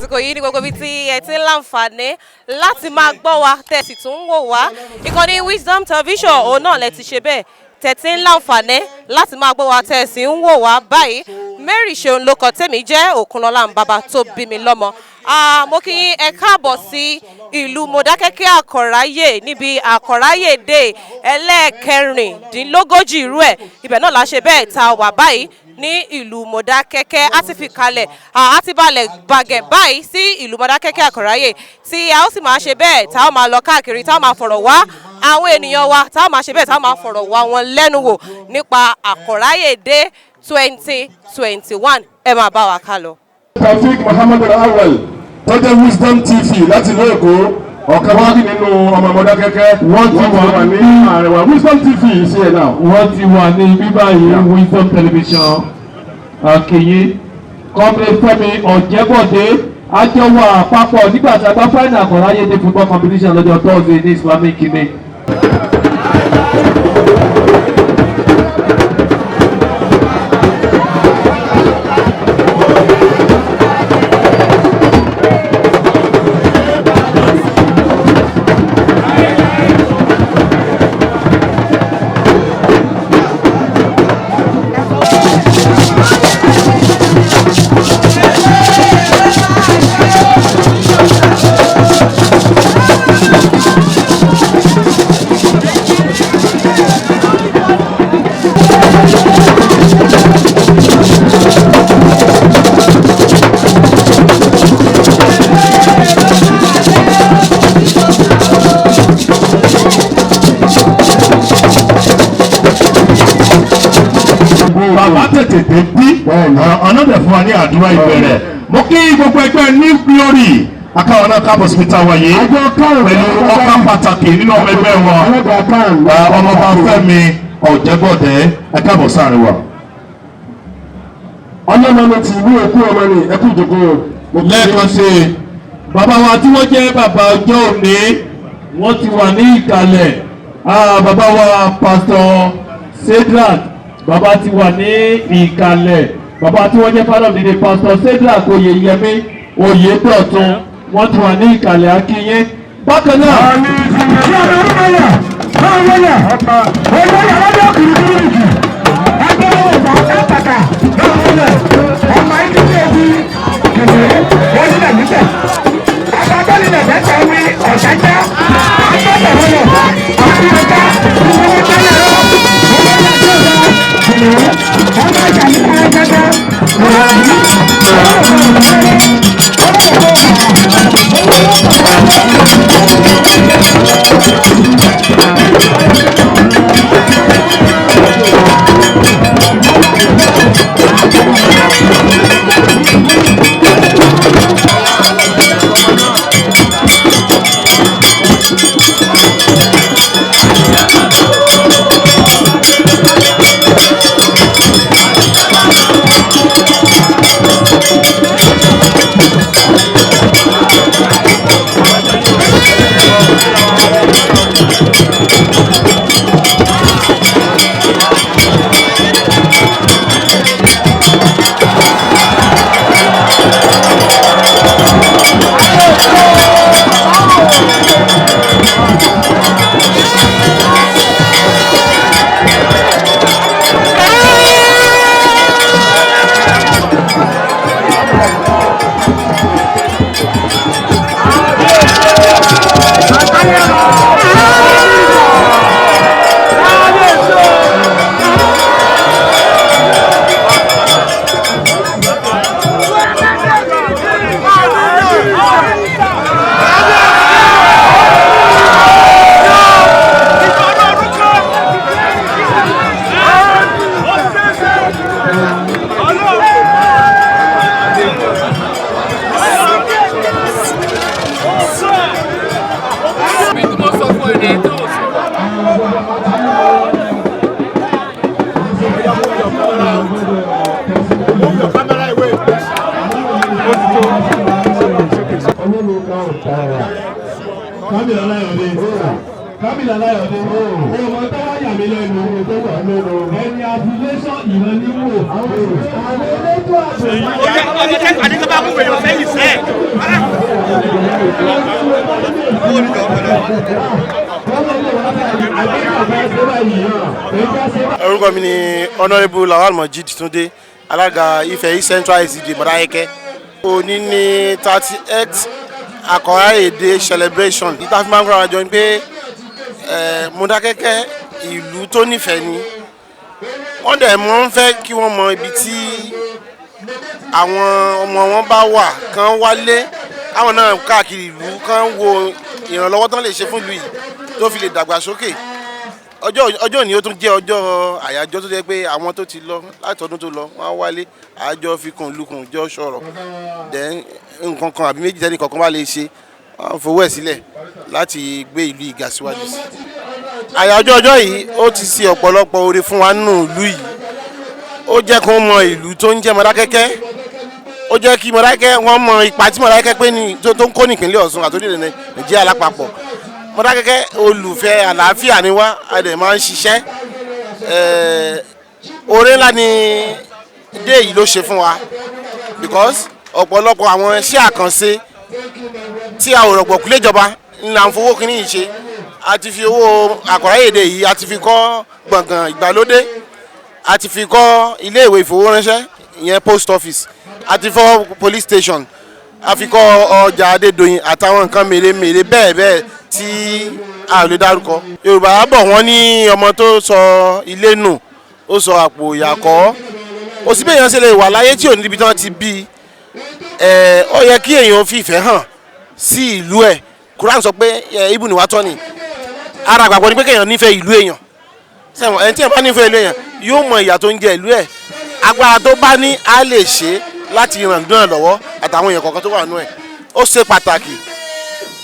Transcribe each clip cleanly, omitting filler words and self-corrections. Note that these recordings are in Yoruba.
àsìkò yìí ní gbogbo ibi tí ẹ ti ń láǹfààní láti máa gbọ́ wa tẹ́ sì tún ń wò wá ìkànnì Wisdom Television òun náà lẹ ti ṣe bẹ́ẹ̀ tẹ́ ti ń láǹfààní láti máa gbọ́ wa tẹ́ sì ń wò wá báyìí Mary Ṣeun ló kọ tèmi jẹ́ Òkunlọ́lá ń bàbá tó bí mi lọ́mọ. Mo kí yín ẹ káàbọ̀ sí ìlú Mọdákẹ́kẹ́ Àkọ̀ráyè níbi Àkọ̀ráyè Day ẹlẹ́ẹ̀kẹrìndínlógójì irú ẹ̀ ibẹ̀ náà la ṣe bẹ́ẹ̀ ta wà báyìí ní ìlú Mọdákẹ́kẹ́ á ti fi kalẹ̀ á ti balẹ̀ bàgẹ̀ báyìí sí ìlú Mọdákẹ́kẹ́ Àkọ̀ráyè tí a ó sì máa ṣe bẹ́ẹ̀ tá a máa lọ káàkiri tá a máa fọ̀rọ̀ wá àwọn ènìyàn wa tá a máa ṣe bẹ́ẹ̀ tá a máa fọ̀rọ̀ wá wọn lẹ́nu wò nípa Àkọ̀ráyè Day 2021 ẹ máa bá wa ká lọ. Taofeek Muhammad Awal tó jẹ́ Wisdom TV láti ìlú Èkó ọ̀kan wá nínú ọmọ Mọdákẹ́kẹ́ wọ́n ti wà ní àrẹwà Wisdom TV sí ẹ̀ náà. wọ́n ti wà ní bíbá yìí Wisdom Television àkèyé Comrade Fẹ́mi Ọ̀jẹ́bọ̀dé àjọwọ́ àpapọ̀ nígbà tí a gbá fáìnà Àkọ̀ráyè Day football competition lọ́jọ́ Thursday ní Islamic Kine. Bàbá tètè dé bí ọ̀nà dẹ̀ fún wa ní àdúrà ìbẹ̀rẹ̀. Mo kí gbogbo ẹgbẹ́ New Glory akáwọn náà káàbọ̀ síbi táwa yìí pẹ̀lú ọkà pàtàkì nínú ọmọ ẹgbẹ́ wọn ọmọọba Fẹ́mi Ọ̀jẹ́bọ̀dé ẹ káàbọ̀ sáàrin wa. ọlọ́mọ ti ìlú Èkó ọmọ ni ẹkú ìjókòó. lẹ́ẹ̀kan sí i bàbá wa tí wọ́n jẹ́ bàbá ọjọ́ òní wọ́n ti wà ní ìkàlẹ̀ bàbá wa Pastor Cedric bàbá ti wà ní ìkàlẹ̀ bàbá tí wọ́n jẹ́ father of the day Pastor Cedric Oyèyẹmí Oyèdọ̀tun wọ́n ti wà ní ìkàlẹ̀ akínyé bákan náà. Kábìlà Láyọ̀dé ọmọ tó wá yà mí lẹ́nu ẹni àfúlẹ́sọ̀ ìrànlíwò àwọn elétò àgbẹ̀ orúkọ mi ni honourable Lawal Mojeed Túndé alága Ifẹ̀ East Central ICD Modákẹ́kẹ́. òní ní 38th Àkọ́ráyè Day celebration. ìta fi máa ń gbọ́ra jọ ni pé Modákẹ́kẹ́ ìlú tó nífẹ̀ẹ́ ni wọ́n dẹ̀ mọ́ ń fẹ́ kí wọ́n mọ ibi tí àwọn ọmọ wọn bá wà kán wálé káwọn náà káàkiri ìlú kán wo ìrànlọ́wọ́ tán lè ṣe fún ìlú yìí tó fi lè dàgbàsókè. ọjọ́ òní ó tún jẹ́ ọjọ́ àyájọ́ tó jẹ́ pé àwọn tó ti lọ láti ọdún tó lọ wọ́n á wálé àjọ fikùn lukùn jọ sọ̀rọ̀ then nǹkan kan àbí méjì tẹ́nì kọ̀ọ̀kan bá lè ṣe wọ́n fowó ẹ̀ sílẹ̀ láti gbé ìlú ìga síwájú sí. àyájọ́ ọjọ́ yìí ó ti ṣe ọ̀pọ̀lọpọ̀ oore fún wa nínú ìlú yìí. ó jẹ́ kó mọ ìlú tó ń jẹ́ Modákẹ́kẹ́. ó jẹ́ kí Modákẹ́kẹ́ wọ́n mọ ipa tí Modákẹ́kẹ́ pé ní tó ń kó ní ìpínlẹ̀ Ọ̀ṣun àti orílẹ̀ Nàìjíríà lápapọ̀. Modákẹ́kẹ́ olùfẹ́ àlàáfíà ni wá a dẹ̀ máa ń ṣiṣẹ́. oore ńlá ni dé yìí ló ṣe fún wa because ọ̀pọ̀lọpọ̀ àwọn iṣẹ́ àkànṣe tí a ò rọ̀gbọ̀kú léjọba ńlá ń fowó kínní yìí ṣe. a ti fi owó Àkọ́ráyè Day yìí a ti fi kọ́ gbọ̀ngàn ìgbàlódé, a ti fi kọ́ ilé ìwé ìfowóránṣẹ́ ìyẹn post office, a ti fọ́ police station, a fi kọ́ ọjà Adédoyin àtàwọn nǹkan mèremère bẹ́ẹ̀ bẹ́ẹ̀ tí a lè dárúkọ. Yorùbá bọ̀ wọ́n ní ọmọ tó sọ ilé nù ó sọ àpò ìyàkọ́. òsínbẹ̀ èèyàn ṣe lè wà láyé tí ò ní ibi tí wọ́n ti bí ó yẹ kí èèyàn fi ìfẹ́ hàn sí ìlú ẹ̀. Quran sọ pé ibùn ìwà tọ́ni ara àgbàgbọ́ ni pé kéèyàn nífẹ̀ẹ́ ìlú èèyàn. ẹni tí èèyàn bá nífẹ̀ẹ́ ìlú èèyàn yóò mọ ìyà tó ń jẹ ìlú ẹ̀. agbára tó bá ní á lè ṣe láti ràn dúnà lọ́wọ́ àtàwọn èèyàn kọ̀ọ̀kan tó wà nínú ẹ̀. ó ṣe pàtàkì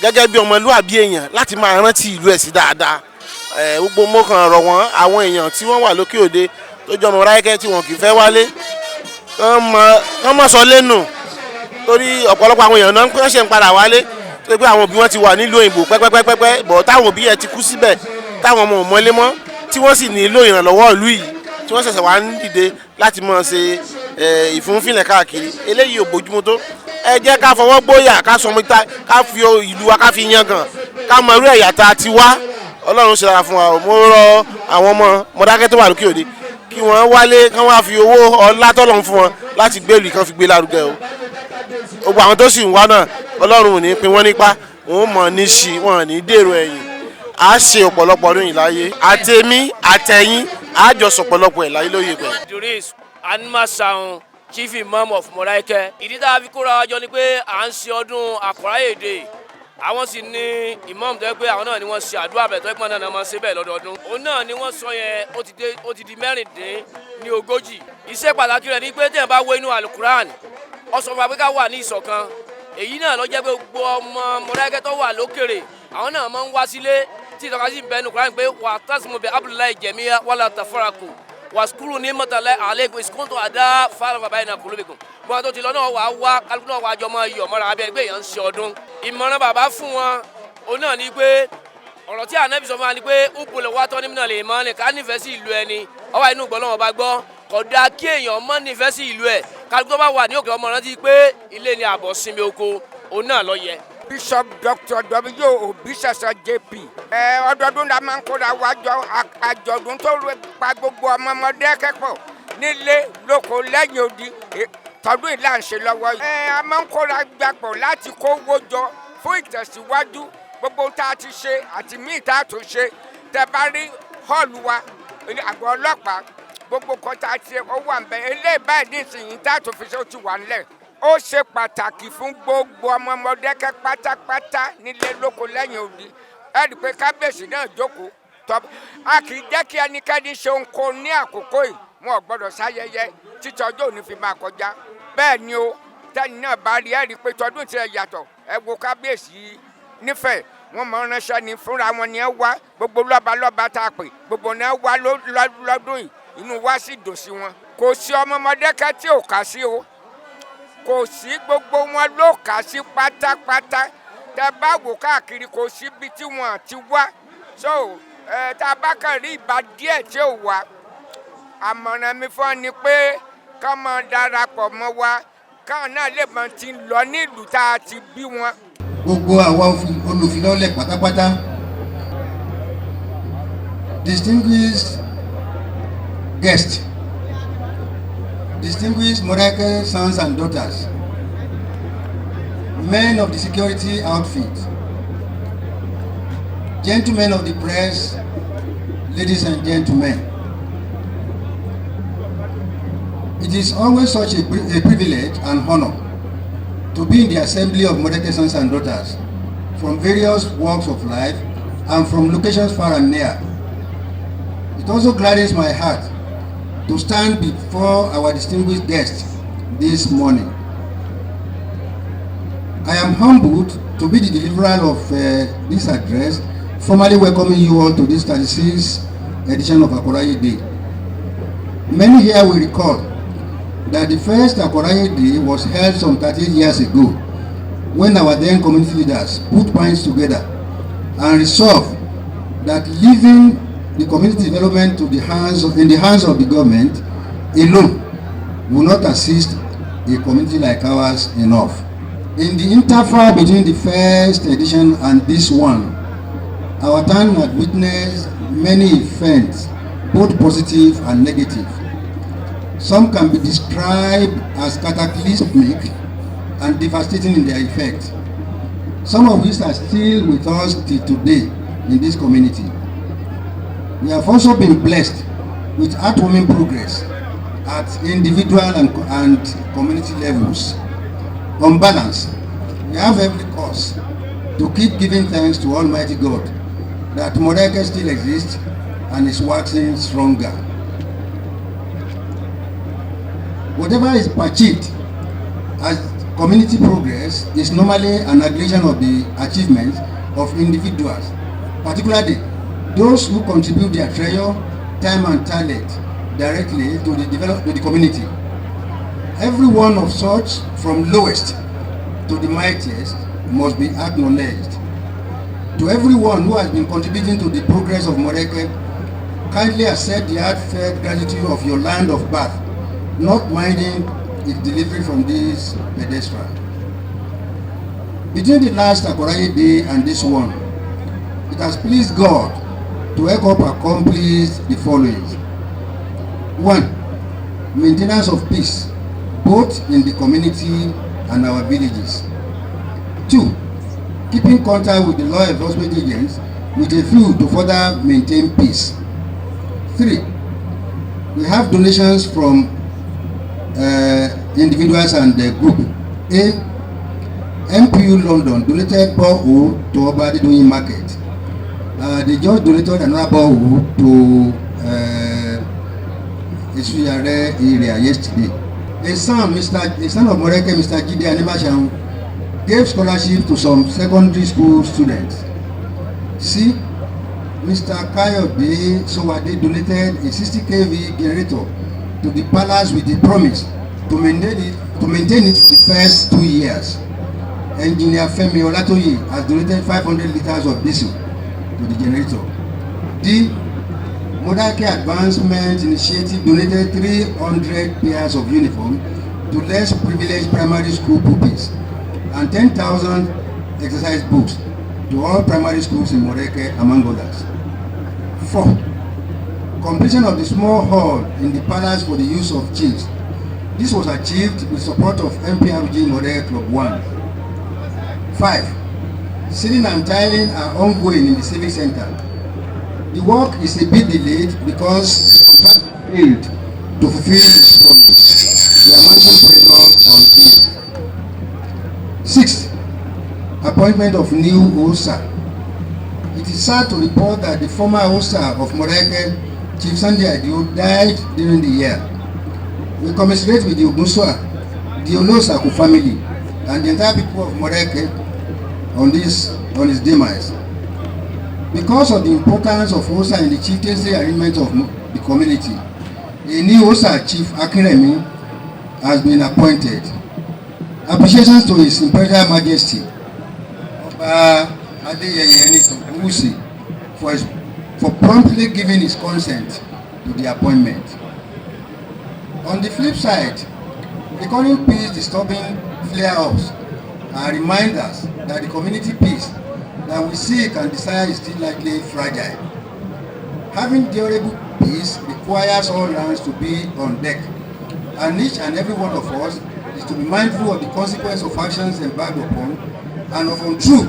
gẹ́gẹ́ bí ọmọlúwàbí èèyàn láti máa rántí ìlú ẹ̀ sí dáadáa. gbogbo mọ́kàn rọ̀ wọ́n àwọn èèyàn tí wọ́n wà lókè òde tó jọ ọmọ Modákẹ́kẹ́ tí wọn kì í fẹ́ wálé kán mọ̀ sọ lẹ́nu torí ọ̀pọ̀lọpọ̀ àwọn èèyàn náà ń ṣe ń padà wálé tó pé àwọn òbí wọn ti wà nílùú òyìnbó pẹ́pẹ́pẹ́pẹ́ bọ̀ táwọn òbí yẹn ti kú síbẹ̀ táwọn ọmọ òmọ́lé mọ́ tí wọ́n sì nílò ìrànlọ́wọ́ ìlú yìí tí wọ́n ṣẹ̀ṣẹ̀ wá ń dìde láti máa ṣe ìfúnfínlẹ̀ káàkiri. eléyìí ò bójúmu tó. ẹ jẹ́ ká fọwọ́ gbóyà ká sọmọ ìta ká fi ìlú wa ká fi yangàn ká mọ irú ẹ̀yà tá a ti wá. Ọlọ́run ṣe dára fún wa. mo rọ àwọn ọmọ Modákẹ́kẹ́ tó wà lókè òde kí wọ́n wálé kán wá fi owó ọlá tọ́lọ́run fún wọn láti gbé ìlú kan fi gbé lárugẹ o. gbogbo àwọn tó sì ń wá náà Ọlọ́run ò ní pín wọ́n nípa wọn mọ̀ ní ṣì wọn ní dèrò ẹ̀yìn. a ṣe ọ̀pọ̀lọpọ̀ ọdún yìí láyé àtẹ̀mí àtẹ̀yìn a jọ sọ̀pọ̀lọpọ̀ ẹ̀ láyé lóye pẹ̀. Idris Animasaun Chief Imam of Modákẹ́kẹ́. ìdí tá a fi kóra wájọ ni pé à ń ṣe ọdún Àkọ́ráyè Day. àwọn sì ní imam tó yẹ pé àwọn náà ni wọ́n ṣe àdúrà bẹ̀ tó yẹ pé náà máa ṣe bẹ́ẹ̀ lọ́dọọdún. òun náà ni wọ́n sọ yẹn ó ti di mẹ́rìndínlógójì. iṣẹ́ pàtàkì rẹ̀ ni pé tẹ̀ bá wo inú alukuran ó sọ fún wa pé ká wà ní ìṣọ̀kan. èyí náà ló jẹ́ pé gbogbo ọmọ Modákẹ́kẹ́ tó wà lókèrè àwọn náà máa ń wá sílé tí ìtọ́ka sí bẹ́ẹ̀ ní kuran pé wà tásìmọ̀ bẹ abdullahi jẹ̀míyà wàlá tafaraku wàsukuru ní mọ̀tàlẹ́ àlẹ́kùn ìsìkúntò àdá fáwọn bàbá yìí náà kúló bìkún. bọ́n tó ti lọ náà wà á wá kálukú náà wà á jọ máa yọ̀ mọ́ra abẹ́ pé èèyàn ń ṣe ọdún. ìmọ̀ràn bàbá fún wọn òun náà ni pé ọ̀rọ̀ tí ànábì sọ fún wa ni pé ó bolẹ̀ wá tọ́ nímọ̀ lè mọ́ ni ká nífẹ̀ẹ́ sí ìlú ẹni ọwọ́ inú gbọ́ lọ́wọ́ bá gbọ́ kódà kí èèyàn mọ́ nífẹ̀ẹ́ sí ìlú ẹ̀ kálukú tó bá wà ní òkè ọmọ rántí pé ilé ni àbọ̀ sinmi oko òun náà lọ yẹ. Bishop Dr. W. Obisasa JP. ọdọọdún la máa ń kóra wájọ àjọ̀dún tó pa gbogbo ọmọ Modákẹ́kẹ́ pọ̀ nílé lóko lẹ́yìn odi tọdún ìlà ń ṣe lọ́wọ́ yìí. a máa ń kóra gbapọ̀ láti kówó jọ fún ìtẹ̀síwájú gbogbo tá a ti ṣe àti míì tá a tún ṣe. tẹ́ bá rí họ́ọ̀lù wa àgọ́ ọlọ́pàá gbogbo kan tá a ti ó wà ń bẹ eléyìí báyìí nísìnyí tá a tún fi ṣe ó ti wà nílẹ̀. ó ṣe pàtàkì fún gbogbo ọmọ Modákẹ́kẹ́ pátápátá nílé lóko lẹ́yìn odi. ẹ rí i pé kábíyèsí náà jókòó tọ́ a kì í jẹ́ kí ẹnikẹ́ni ṣe ohunkóhun ní àkókò yìí wọn ò gbọ́dọ̀ sáyẹyẹ títí ọjọ́ òní fi máa kọjá. bẹ́ẹ̀ ni o tẹ́ni náà bá rí ẹ rí i pé tọdún tí ẹ yàtọ̀ ẹ wo kábíyèsí nífẹ̀ẹ́ wọn mọ ránṣẹ́ ni fúnra wọn ni ẹ wá gbogbo lọ́balọ́ba tá a pè gbogbo náà wá lọ́dún yìí inú wa sì dùn sí wọn. kò sí ọmọ Modákẹ́kẹ́ tí ò kà sí o kò sí gbogbo wọn ló kà sí pátápátá. tẹ bá wò káàkiri kò síbi tí wọn ti wá so tá a bá kàn rí ìbá díẹ̀ tí ò wá àmọ̀ràn mi fún ọ ni pé ká máa darapọ̀ mọ́ wa káwọn náà lè mọ ti ń lọ nílùú tá a ti bí wọn. Gbogbo àwa olùfilọ́lẹ̀ pátápátá, distinguished guests, distinguished Modákẹ́ sons and daughters, men of the security outfit, gentlemen of the press, ladies and gentlemen. It is always such a privilege and honor to be in the assembly of Modákẹ́ sons and daughters from various walks of life and from locations far and near. It also gladdens my heart to stand before our distinguished guests this morning. I am humbled to be the deliverer of this address, formally welcoming you all to this 36th edition of Akoraye Day. Many here will recall that the first Akoraye Day was held some 38 years ago when our then community leaders put minds together and resolved that leaving the community development in the hands of the government alone will not assist a community like ours enough. In the interval between the first edition and this one, our town had witnessed many events, both positive and negative. Some can be described as cataclysmic and devastating in their effect, some of which are still with us till today in this community. We have also been blessed with heartwarming progress at individual and community levels. On balance, we have every cause to keep giving thanks to Almighty God that Modákẹ́ still exists and is waxing stronger. Whatever is achieved as community progress is normally an aggregation of the achievements of individuals, particularly those who contribute their treasure, time and talent directly to the community. Every one of such, from lowest to the mightiest, must be acknowledged. To everyone who has been contributing to the progress of Modákẹ́, kindly accept the heartfelt gratitude of your land of birth, not minding its delivery from this pedestal. Between the last Akoraye Day and this one, it has pleased God to help up accomplish the following. 1. Maintenance of peace, both in the community and our villages. 2. Keeping contact with the law enforcement agents with a view to further maintain peace. 3. We have donations from individuals and the group. A. MPU London donated borehole to Oba Adedoyin Market. They just donated another borehole to Isuyare area yesterday. A son of Modákẹ́, Mr. Jide Animashaun, gave scholarship to some secondary school students. C. Mr. Kayode Sowade donated a 60 kV generator to the palace with the promise to maintain it for the first 2 years. Engineer Femi Olatoye has donated 500 liters of diesel to the generator. D. Modákẹ́ Advancement Initiative donated 300 pairs of uniform to less privileged primary school pupils and 10,000 exercise books to all primary schools in Modákẹ́, among others. 4. Completion of the small hall in the palace for the use of chiefs. This was achieved with support of MPRG Modákẹ́ Club 1. 5. Sealing and tiling are ongoing in the civic center. The work is a bit delayed because the contractor failed to fulfill its promise. We are mounting pressure on it. 6. Appointment of new OSA. It is sad to report that the former OSA of Modákẹ́, Chief Sunday Adio, died during the year. We commiserate with the Ogunsua, the Olosaku family, and the entire people of Modákẹ́ on his demise. Because of the importance of OSA in the chieftaincy arrangement of the community, a new OSA, Chief Akinremi, has been appointed. Appreciations to His Imperial Majesty Oba Adeyeye Enitan for promptly giving his consent to the appointment. On the flip side, Recurring peace disturbing flare-ups are reminders that the community peace that we seek and desire is still likely fragile. Having durable peace requires all hands to be on deck, and each and every one of us is to be mindful of the consequence of actions embarked upon and of untrue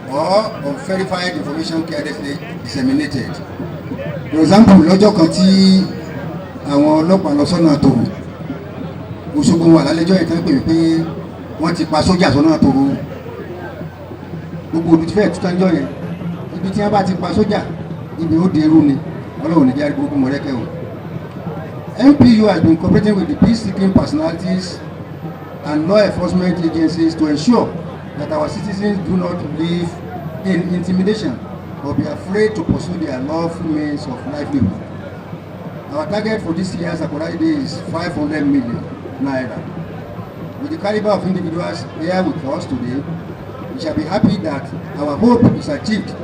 or unverified information carelessly disseminated. For example, lọ́jọ́ kan tí àwọn ọlọ́pàá lọ sọ́nà Tòrò, Òṣogbo wà lálẹ́jọ́ ìtàn pè mí pé wọ́n ti pa sójà sọ́nà Tòrò. Gbogbo olùfẹ́ tútàjọ́ yẹn, ibi tí wọ́n bá ti pa sójà, ibi ó di irú ni, Ọlọ́run ní jáde gbogbo Mọ̀rẹ́kẹ́ o. MPU has been cooperating with the peace-seeking personalities and law enforcement agencies to ensure that our citizens do not live in intimidation or be afraid to pursue their lawful means of livelihood. Our target for this year's Akwaraa Day is 500 million naira. With the caliber of individuals here with us today, we shall be happy that our hope is achieved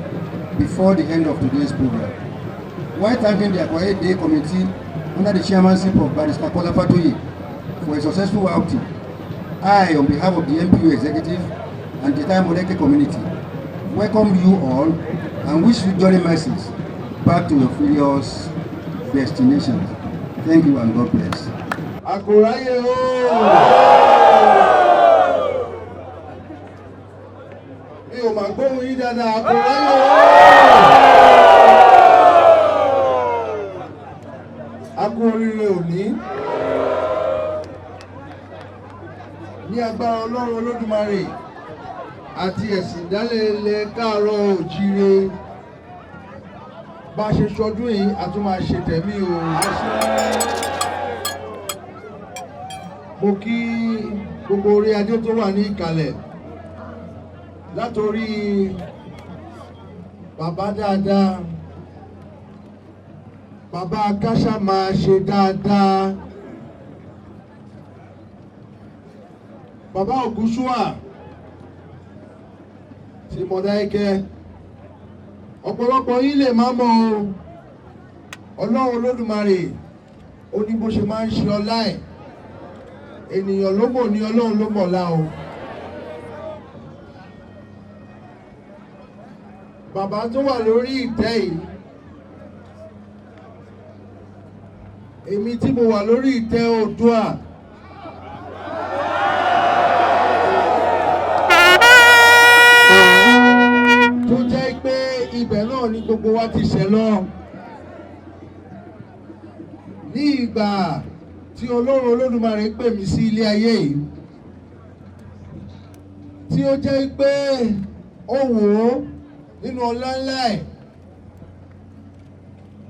before the end of today's program. While thanking the Akwaraa Day Committee under the chairmanship of Barrister Kola Fatoye for a successful outing, I, on behalf of the MPU executive and the entire Moreke community, welcome you all and wish you journey mercies back to your various destinations. Thank you and God bless. Àkòráyè o. Mi ò máa gbóhùn yín dáadáa, Àkòráyè o. A kú oríire òní. Ní agbára Ọlọ́run Olódùmarè àti ẹ̀sìn ìdálẹ̀ ilẹ̀ Káàárọ̀ Oòjíire. Bá a ṣe ṣọdún yìí, a tún máa ṣe tẹ̀mí o. Mo kí gbogbo orí adé tó wà ní ìkàlẹ̀ látorí bàbá dáadáa, bàbá Káṣá máa ṣe dáadáa, bàbá Ògúnṣúà ti Mọdákẹ́kẹ́. Ọ̀pọ̀lọpọ̀ yín lè má mọ̀ o, Ọlọ́run Olódùmarè ó ní bó ṣe máa ń ṣe ọlá ẹ̀. Ènìyàn ló mọ̀ ní Ọlọ́run ló mọ̀ la o. Bàbá tó wà lórí ìtẹ́ yìí, èmi tí mo wà lórí ìtẹ́ Oòduà, tó jẹ́ pé ibẹ̀ náà ni gbogbo wa ti ṣẹ̀ lọ. Ní ìgbà tí Ọlọ́run Olódùmarè pè mí sí ilé ayé yìí, tí ó jẹ́ pé ó wò ó nínú ọlá ńlá ẹ̀,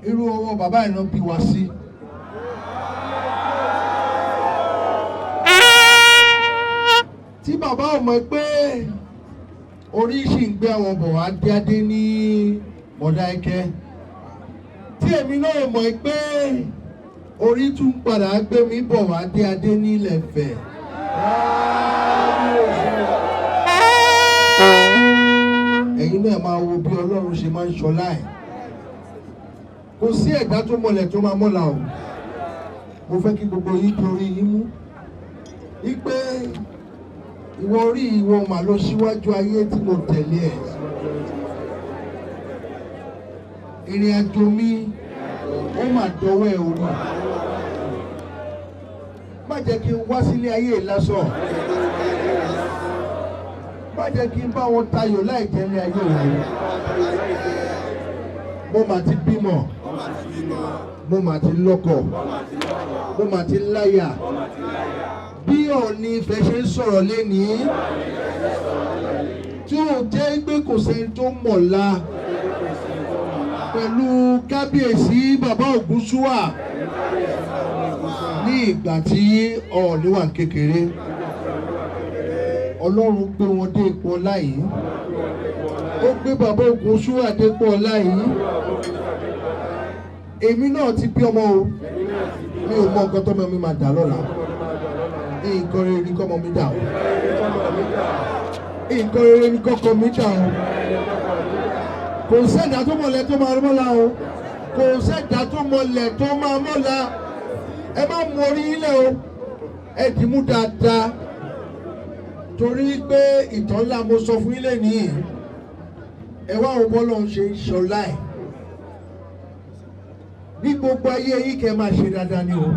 irú ọwọ́ bàbá ẹ̀ náà bí wa sí. Tí bàbá ò mọ̀ pé orí ṣì ń gbé àwọn bọ̀ wá dé ní Mọdákẹ́kẹ́, tí èmi náà mọ̀ pé orí tún padà gbé mi bọ̀ wá dé adé ní Ilé-Ifẹ̀. Ẹ̀yin náà máa wo bí Ọlọ́run ṣe máa ń ṣọlá ẹ̀. Kò sí ẹ̀dá tó mọlẹ̀ tó máa mọ́la o. Mo fẹ́ kí gbogbo yín torí yín mú. Wípé ìwọ orí ìwọ mà lọ síwájú ayé tí mo tẹ̀lé ẹ̀. Ìrìn àjò mi ó mà dọwọ́ ẹ̀ orí. Má jẹ́ kí n wá sílé ayé lásán. Má jẹ́ kí n bá wọn tayò láì jẹ́lé ayé òun. Mo mà ti bímọ. Mo mà ti lọ́kọ. Mo mà ti láyà. Bí Ọọ̀ni Ifẹ̀ ṣe ń sọ̀rọ̀ lénìí, tí ó jẹ́ pé kò sẹ́ni tó mọ̀la pẹ̀lú kábíyèsí bàbá Ògúnṣúà ní ìgbà tí Ọọ̀ni wà kékeré. Ọlọ́run gbé wọn dé ipò ọlá yìí. Ó gbé bàbá Ògúnṣúà dé ipò ọlá yìí. Èmi náà ti bí ọmọ o. Mi ò mọ nǹkan tọ́mọ mi máa dà lọ́la. Nǹkan rere ni kọ́mọ mi dà o. Nǹkan rere ni kọ́kọ́ mi dà o. Kò sẹ́dá tó mọ̀lẹ́ tó máa mọ́la o. Kò sẹ́dá tó mọ̀lẹ́ tó máa mọ́la. Ẹ má mú orí ilẹ̀ o. ẹ dìímú dáadáa torí pé ìtàn ńlá mo sọ fún ilé nìyí ẹ wá àwọn bọ́lá ń ṣe ṣọlá ẹ̀ ní gbogbo ayé yìí kẹ́ máa ṣe dáadáa ni o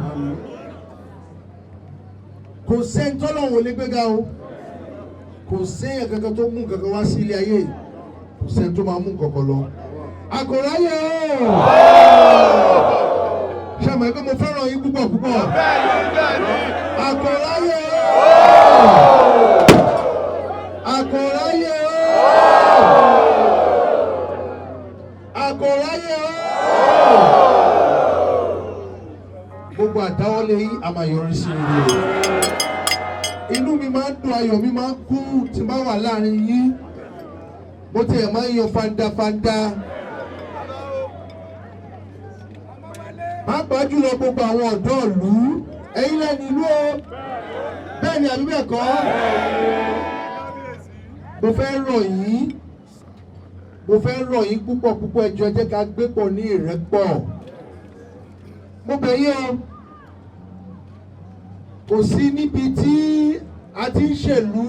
kò sẹ́ni tọ́lọ́run ò lè gbéga o kò sẹ́yìn kankan tó mú kankan wá sí ilé ayé kò sẹ́ni tó máa mú kankan lọ. Àkòráyè o ṣàmọ̀ ẹgbẹ́ mo fẹ́ràn yín púpọ̀ púpọ̀. Àkòráyè o Àkòráyè o Àkòráyè o gbogbo àdáwọ́lé yín a máa yọrí sí rere. Inú mi máa ń dùn, ayọ̀ mi máa ń kú tí máa wà láàrin yín. Mo tiẹ̀ máa ń yan fandafanda. Pàápàá jùlọ gbogbo àwọn ọ̀dọ́ ìlú. Ẹ̀yin lẹ́nu ìlú o. Bẹ́ẹ̀ ni àbí bẹ́ẹ̀ kọ́? Mo fẹ́ rọ̀ yín. Mo fẹ́ rọ̀ yín púpọ̀ púpọ̀ ẹ jọ̀ọ́ jẹ́ ká gbé pọ̀ ní ìrẹ́pọ̀. Mo bẹ̀ yín o. Kò sí níbi tí a ti ń ṣèlú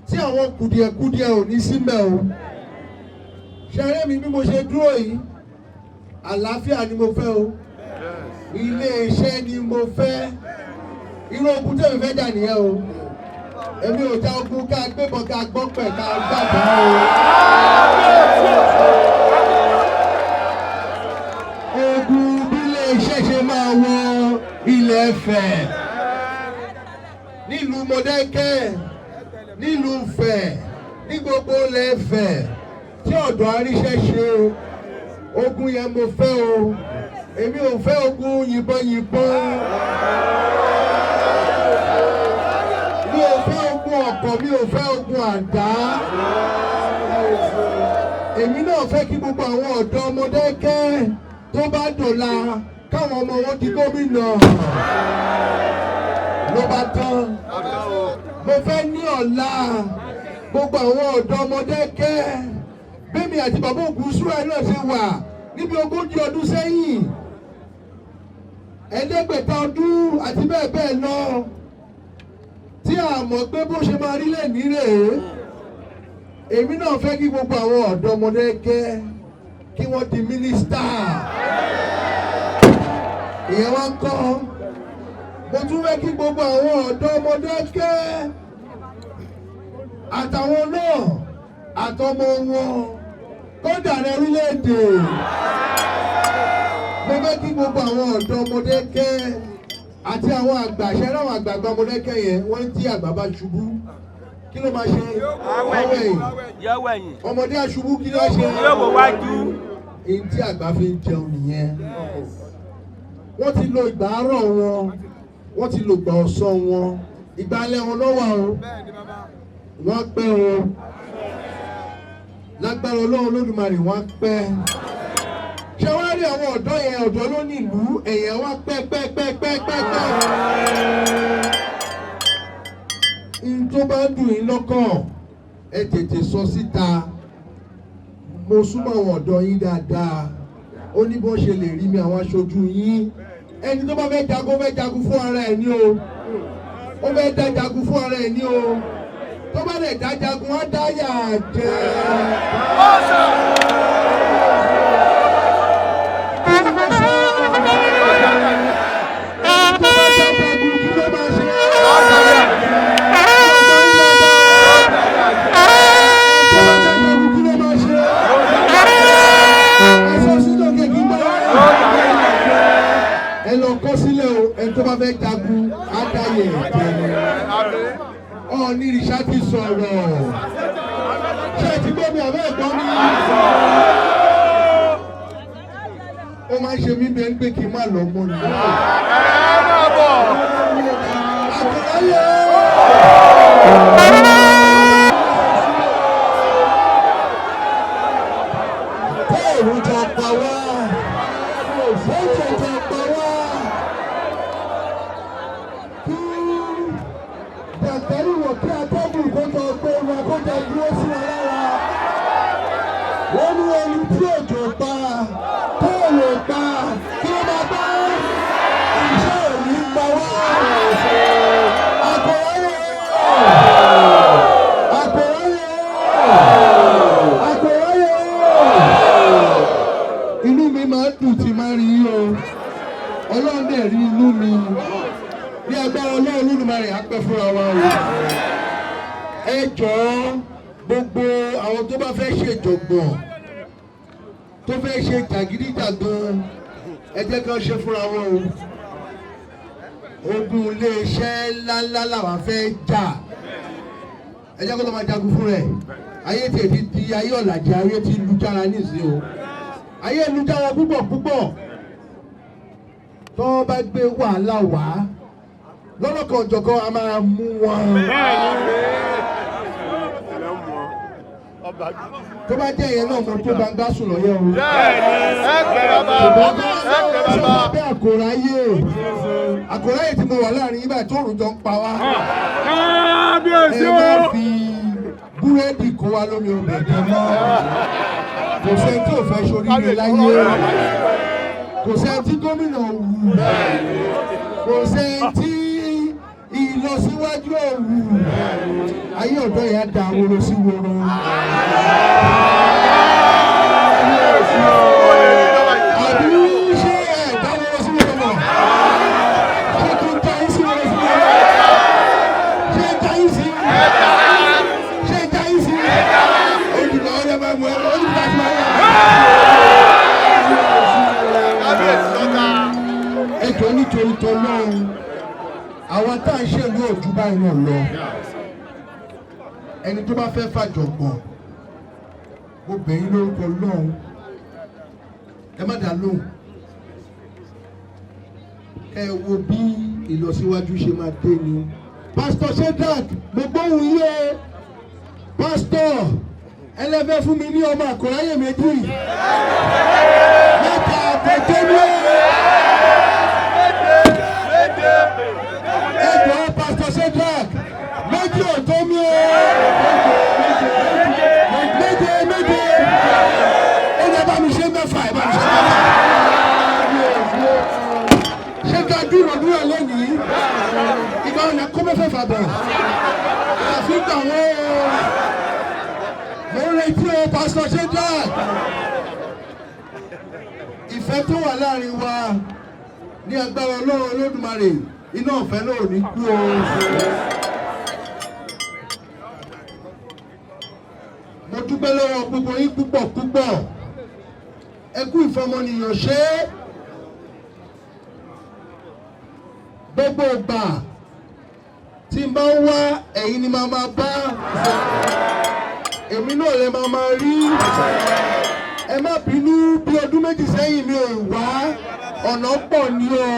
tí àwọn kùdìẹ̀kùdìẹ̀ ò ní síbẹ̀ o. Ṣeré mi bí mo ṣe dúró yìí, àlàáfíà ni mo fẹ́ o. Ilé iṣẹ́ ni mo fẹ́. Irú ogun tẹ̀mí fẹ́ jà nìyẹn o. Èmi ò já ogun ká gbébọn ká gbọ́pẹ̀ ká gbàgbá o. Ogun bí ilé iṣẹ́ ṣe máa wọ ilẹ̀ Ifẹ̀, nílùú Mọdákẹ́kẹ́, nílùú Ifẹ̀, ní gbogbo ilẹ̀ Ifẹ̀ tí ọ̀dọ́ aríṣẹ́ ṣe ogun yẹn mo fẹ́ o. Èmi ò fẹ́ ogun yìnbọn. Mi ò fẹ́ ogun ọ̀kọ̀, mi ò fẹ́ ogun àdá. Èmi náà fẹ́ kí gbogbo àwọn ọ̀dọ́ Mọdákẹ́kẹ́ tó bá dọ̀la káwọn ọmọ wọn di gómìnà ló bá tán. Mo fẹ́ ní ọ̀la gbogbo àwọn ọ̀dọ́ Mọdákẹ́kẹ́ bẹ́ẹ̀mi àti bàbá Ògúnṣúà náà ṣe wà níbi 40 ọdún sẹ́yìn, 500 ọdún àti bẹ́ẹ̀ bẹ́ẹ̀ lọ tí a mọ̀ pé bó ṣe máa rí lẹ́nìí rèé. Èmi náà fẹ́ kí gbogbo àwọn ọ̀dọ́ Mọdákẹ́kẹ́ kí wọ́n di mínísítà. Ìyẹn wá ń kọ́. Mo tún fẹ́ kí gbogbo àwọn ọ̀dọ́ Mọdákẹ́kẹ́ àtàwọn náà àtọmọ wọn kódà ní orílẹ̀-èdè. Mo fẹ́ kí gbogbo àwọn ọ̀dọ́ Mọdákẹ́kẹ́ àti àwọn àgbà ṣẹ́rẹ́ àwọn àgbààgbà Mọdákẹ́kẹ́ yẹn wọ́n tí àgbà bá ṣubú kí ló máa ṣe? Ọmọdé aṣubú kí ló ṣe? Èyí tí àgbà fi ń jẹun nìyẹn. Wọ́n ti lo ìgbà àárọ̀ wọn, wọ́n ti lo ìgbà ọ̀sán wọn, ìgbà alẹ́ wọn lọ́wọ́ o. Wọ́n pẹ́ o. Lágbára Ọlọ́run Olódùmarè wọ́n pẹ́. Ṣé wá rí àwọn ọ̀dọ́ yẹn, ọ̀dọ́ ló ní ìlú, ẹ̀yẹ wá pẹ́. N tó bá dùn yín lọ́kàn ẹ tètè sọ síta. Mo súnmọ́ àwọn ọ̀dọ́ yín dáadáa. Ó ní bó ṣe lè rí mi àwọn aṣojú yín. Ẹni tó bá fẹ́ jagun fún ara ẹ̀ ní o. Ó fẹ́ dá jagun fún ara ẹ̀ ní o. Tó bá lè dá jagun á dá yà jẹ. Ẹ lọ kọ sílẹ̀ o, ẹni tó bá fẹ́ jagun á dá yẹ jẹ. Ọọ̀ni ìrìṣà ti sọ̀rọ̀. Ṣé ẹ ti gbọ́ mi àbẹ́ ẹ̀gbọ́n mi? Ó máa ń ṣe mí bẹ́ẹ̀ ń pé kí n má lọ mọ́ ni. Àkòráyè. Bẹ́ẹ̀ni jọ pa wá. Bẹ́ẹ̀ni jọ pa wá. Dàgbẹ́rù wò kí atẹ́gùn kó jọ pé wọn kó jọ dúró sí wọn lára. Wọ́n ní ẹni tí òjò pa, tó lè pa, kí ó máa bá ìṣe òní pa wá. pẹ́ fúnra wa o. Ẹ jọ̀ọ́ gbogbo àwọn tó bá fẹ́ ṣe ìjọ̀gbọ̀n tó fẹ́ ṣe jàgídíjàgan ẹ jẹ́ kí wọ́n ṣe fúnra wọn o. Ogun iléeṣẹ́ ńláńlá làwọn fẹ́ jà. Ẹ jẹ́ kó lọ́ máa jagun fún rẹ̀. Ayé tètè di ayé ọ̀làjì, ayé ti lujára nísìnyí o. Ayé lujára púpọ̀ púpọ̀. Tó bá gbé wàhálà wá lọ́nà kan ọ̀jọ̀kan a máa mú wọn. Tó bá jẹ́ ìyẹn náà mo tó gbangba sùn lọ́yẹ̀ o. Ṣùgbọ́n bẹ́ àkòráyè tí mo wà láàrin yín báyìí tó rùn jọ ń pa wá. Ẹ má fi búrẹ́dì kó wa lómi ọbẹ̀ jẹ mọ́. Kò sẹ́ni tí ò fẹ́ ṣoríire láyé. Kò sẹ́ni tí gómìnà wù. Kò sẹ́ni tí ìlọsíwájú òwú. Ayé ọ̀dọ́ yẹn da woro sí woro. Àbí ṣé ẹ̀ dá woro sí woro mọ̀? Ṣé kí n ta yín sí woro sí woro? Ṣé ń ta yín sí? Ṣé ń ta yín sí? Olùdíje ọ̀rẹ́ máa mú ẹ olùdíje àti máa yà. Ẹ jọ nítorí tọ́lọ́run. Àwọn tá à ń ṣèlú òjú báyìí náà lọ. Ẹni tó bá fẹ́ fàjọ̀gbọ̀n mo bẹ̀ yín lórúkọ Ọlọ́run ẹ má dá lóhùn. Ẹ wo bí ìlọsíwájú ṣe máa dé ni. Pásítọ̀ Shedrack mo gbóhùn yé pásítọ̀ ẹlẹ́fẹ́ fún mi ní ọmọ àkòráyè méjì mẹ́ta àtẹ̀jẹ́ ní ẹjọ́ pásítọ̀ Shedrack méjì ò tó mi o méje ó lè bá mi ṣe mẹ́fà ẹ̀ bá mi ṣe mẹ́fà ṣé ká dúró lónìí ìgbà wọn kó mẹ́fẹ̀ẹ́fà bọ̀ àfi gbà wọ́n mo ń retí o pásítọ̀ Shedrack ìfẹ́ tó wà láàrin wa ní agbára Ọlọ́run Olódùmarè iná ọ̀fẹ́ náà ò ní kú o. Mo dúpẹ́ lọ́wọ́ gbogbo yín púpọ̀ púpọ̀ ẹ kú ìfọmọnìyàn ṣe é gbogbo ìgbà tí n bá ń wá ẹ̀yin ni màá máa bá èmi náà lè máa rí ẹ má bínú bí ọdún méjì sẹ́yìn mi ò wá ọ̀nà pọ̀ ní o.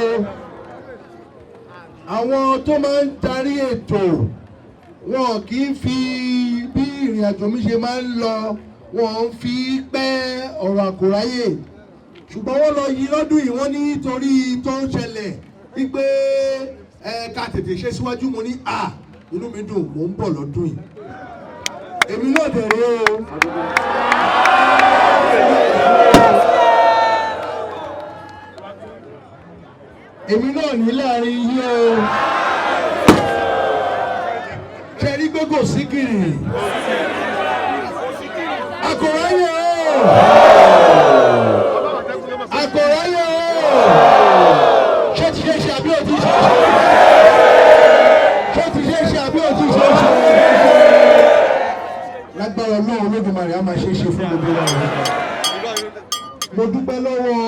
Àwọn tó máa ń darí ètò wọn kì í fi bí ìrìn àjò mi ṣe máa ń lọ wọn ń fi pẹ́ ọ̀rọ̀ àkòráyè ṣùgbọ́n wọ́n lọ yí lọ́dún yìí wọ́n ní torí tó ń ṣẹlẹ̀ wípé ká tètè ṣe síwájú mo ní inú mi dùn mò ń bọ̀ lọ́dún yìí èmi náà dẹ̀rẹ́ o. Èmi náà ní láàrin yí o ṣe rí gbogbo síkìrì àkòráyè o àkòráyè o ṣé ti ṣe ṣe àbí ò ti ṣe ṣé ti ṣe ṣe àbí ò ti ṣe ṣe lágbára Ọlọ́run Olódùmarè á máa ṣe é ṣe fún gbogbo wa. Mo dúpẹ́ lọ́wọ́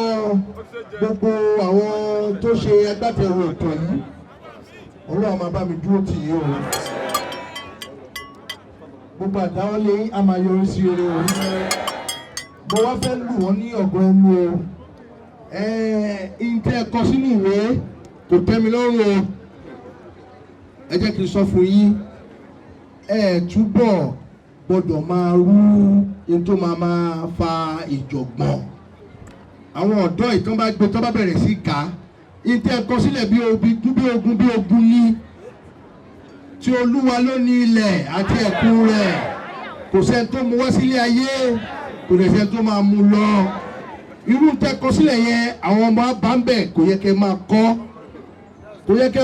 gbogbo àwọn tó ṣe agbátẹrù ètò yìí Ọlọ́run máa bá mi dúró tì yí o gbogbo àdáwọ́lé a máa yọrí sí eré o mo wá fẹ́ lù wọ́n ní ọ̀gọ́ ẹnu o ìǹtẹ́ ẹ̀kọ́ sínú ìwé kò tẹ́ mi lọ́rùn o ẹ jẹ́ kí n sọ fún yín túbọ̀ gbọ́dọ̀ máa rú ohun tó máa fa ìjọ̀gbọ̀n àwọn ọ̀dọ́ ìtàn bá gbé tán bá bẹ̀rẹ̀ sí ká ìtẹ́ ẹ̀kọ́ sílẹ̀ bí ogun ní tí Olúwa ló ní ilẹ̀ àti ẹ̀kún rẹ̀ kò sẹ́ni tó mú wá sílé ayé kò lè sẹ́ni tó máa mú lọ irú ìtẹ́ ẹ̀kọ́ sílẹ̀ yẹn àwọn ọmọ bá ń bẹ̀ kò yẹ kẹ́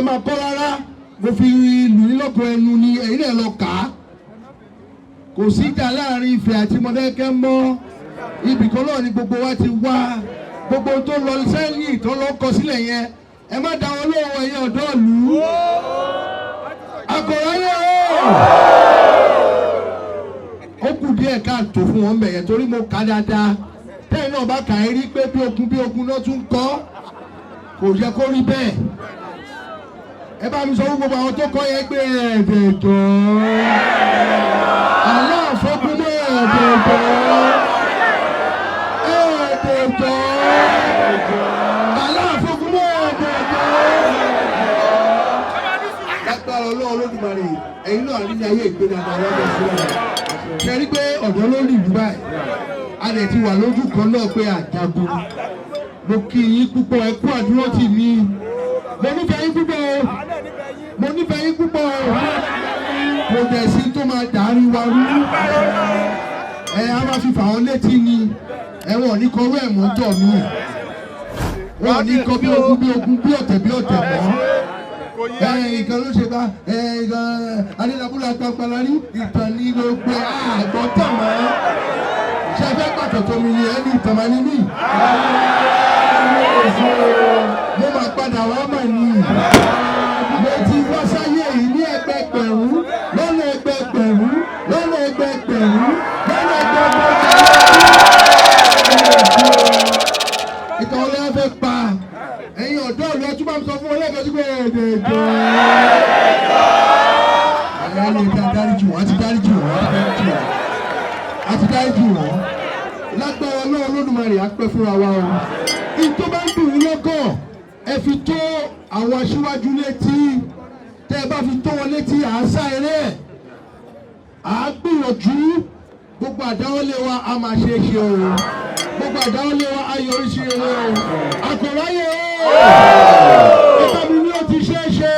máa kọ́ rárá mo fi lù ní lọ́kọ̀ ẹnu ni ẹ̀yin náà lọ kà á kò sí ìjà láàrin Ifẹ̀ àti Mọdákẹ́kẹ́ mọ́ ibìkan náà ni gbogbo wa ti wá gbogbo tó lọ sẹ́yìn tó lọ kọ sílẹ̀ yẹn ẹ má dá wọn lọ́wọ́ ẹ̀yin ọ̀dọ́ ìlú Àkọ́ráyé ó kù díẹ̀ káàtó fún wọn bẹ̀yẹn torí mo kà dáadáa tẹ́yìn náà bá kà á rí pé bí ogun náà tún kọ́ kò yẹ kó rí bẹ́ẹ̀ ẹ bá mi sọ fún gbogbo àwọn tó kọ́ yẹn pé ẹ̀ẹ́dẹ̀ẹ̀dọ̀ aláàfọ́kúnmọ́ ẹ̀ẹ́dẹ̀ẹ̀dọ̀ aláàfọ́kúnmọ́ ẹ̀ẹ́dẹ̀ẹ̀dọ̀. lágbára Ọlọ́run Olódùmarè ẹ̀yin náà rí ní ayé ìgbéraga lọ́dọ̀ sílẹ̀ ṣe rí pé ọ̀dọ́ ló rí ìlú báyìí a lè ti wà lójú kan náà pé àjagun mo kí yín púpọ̀ ẹ kú àdúró tì mí mo nífẹ̀ẹ́ yín púpọ̀ o mo nífẹ̀ẹ́ yín púpọ̀ o kò dẹ̀ sí tó máa dàrí wa rú ẹ á máa fi fà wọ́n létí ni ẹ wọ́n ní kọ́ wẹ́ẹ̀ mọ́ tọ̀ mí wọ́n ní kọ́ bí ogun bí ọ̀tẹ̀ mọ́ nǹkan ló ṣe bá nǹkan adélábúlà pàpàlárí ìtàn ní gbogbo àgbọ̀ tàn mọ́ ṣe fẹ́ pàtàkì mi ni ẹni ìtàn máa ní mí mo máa padà wá mà ní mo ti wá sáyé yìí ní ẹgbẹgbẹ̀rún lọ́nà ẹgbẹgbẹ̀rún lọ́nà ẹgbẹgbẹ̀rún lọ́nà ẹgbẹgbẹ̀rún. ìtàn ọlọ́yà fẹ́ pa ẹ̀yin ọ̀dọ́ ìlú ọtún bá ń sọ fún ọlọ́gàá sí pé ẹ̀ẹ́dẹ̀ẹ̀dọ̀ ẹ̀yà lè dá dáríjì wọ́n àti dáríjì wọ́n lágbára Ọlọ́run Olódùmarè á pẹ́ fúnra wa o ìtọ́ bá ń dùn yín lọ́kàn ẹ fi tó àwọn aṣíwájú létí tẹ́ ẹ bá fi tó wọn létí à ń sá eré à á gbìyànjú gbogbo àdáwọ́lé wa a máa ṣe é ṣe o gbogbo àdáwọ́lé wa a yọrí sí eré o Àkọ́ráyé o ìbá mi ní o ti ṣe é ṣe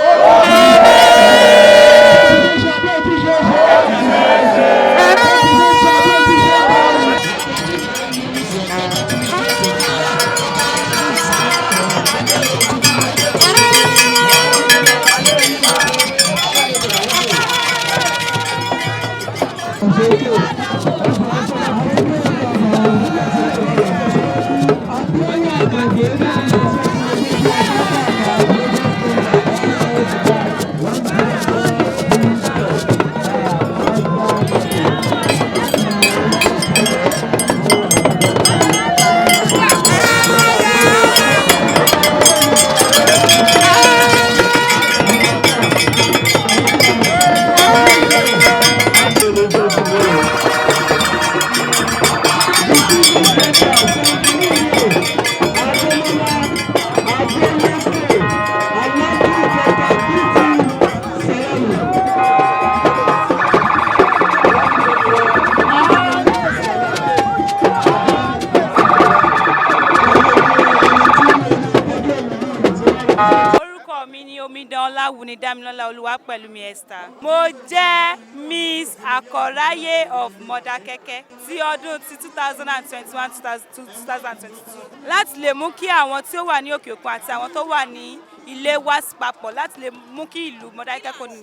Ọláwùní Dámilọ́lá Olúwapẹ̀lúmi Esther. Mo jẹ́ Miss Àkọ́ráyé of Mọdákẹ́kẹ́ ti ọdún ti 2021-2022 láti lè mú kí àwọn tí ó wà ní òkè òkun àti àwọn tó wà ní ilé wá papọ̀ láti lè mú kí ìlú Mọdákẹ́kẹ́ kò ní.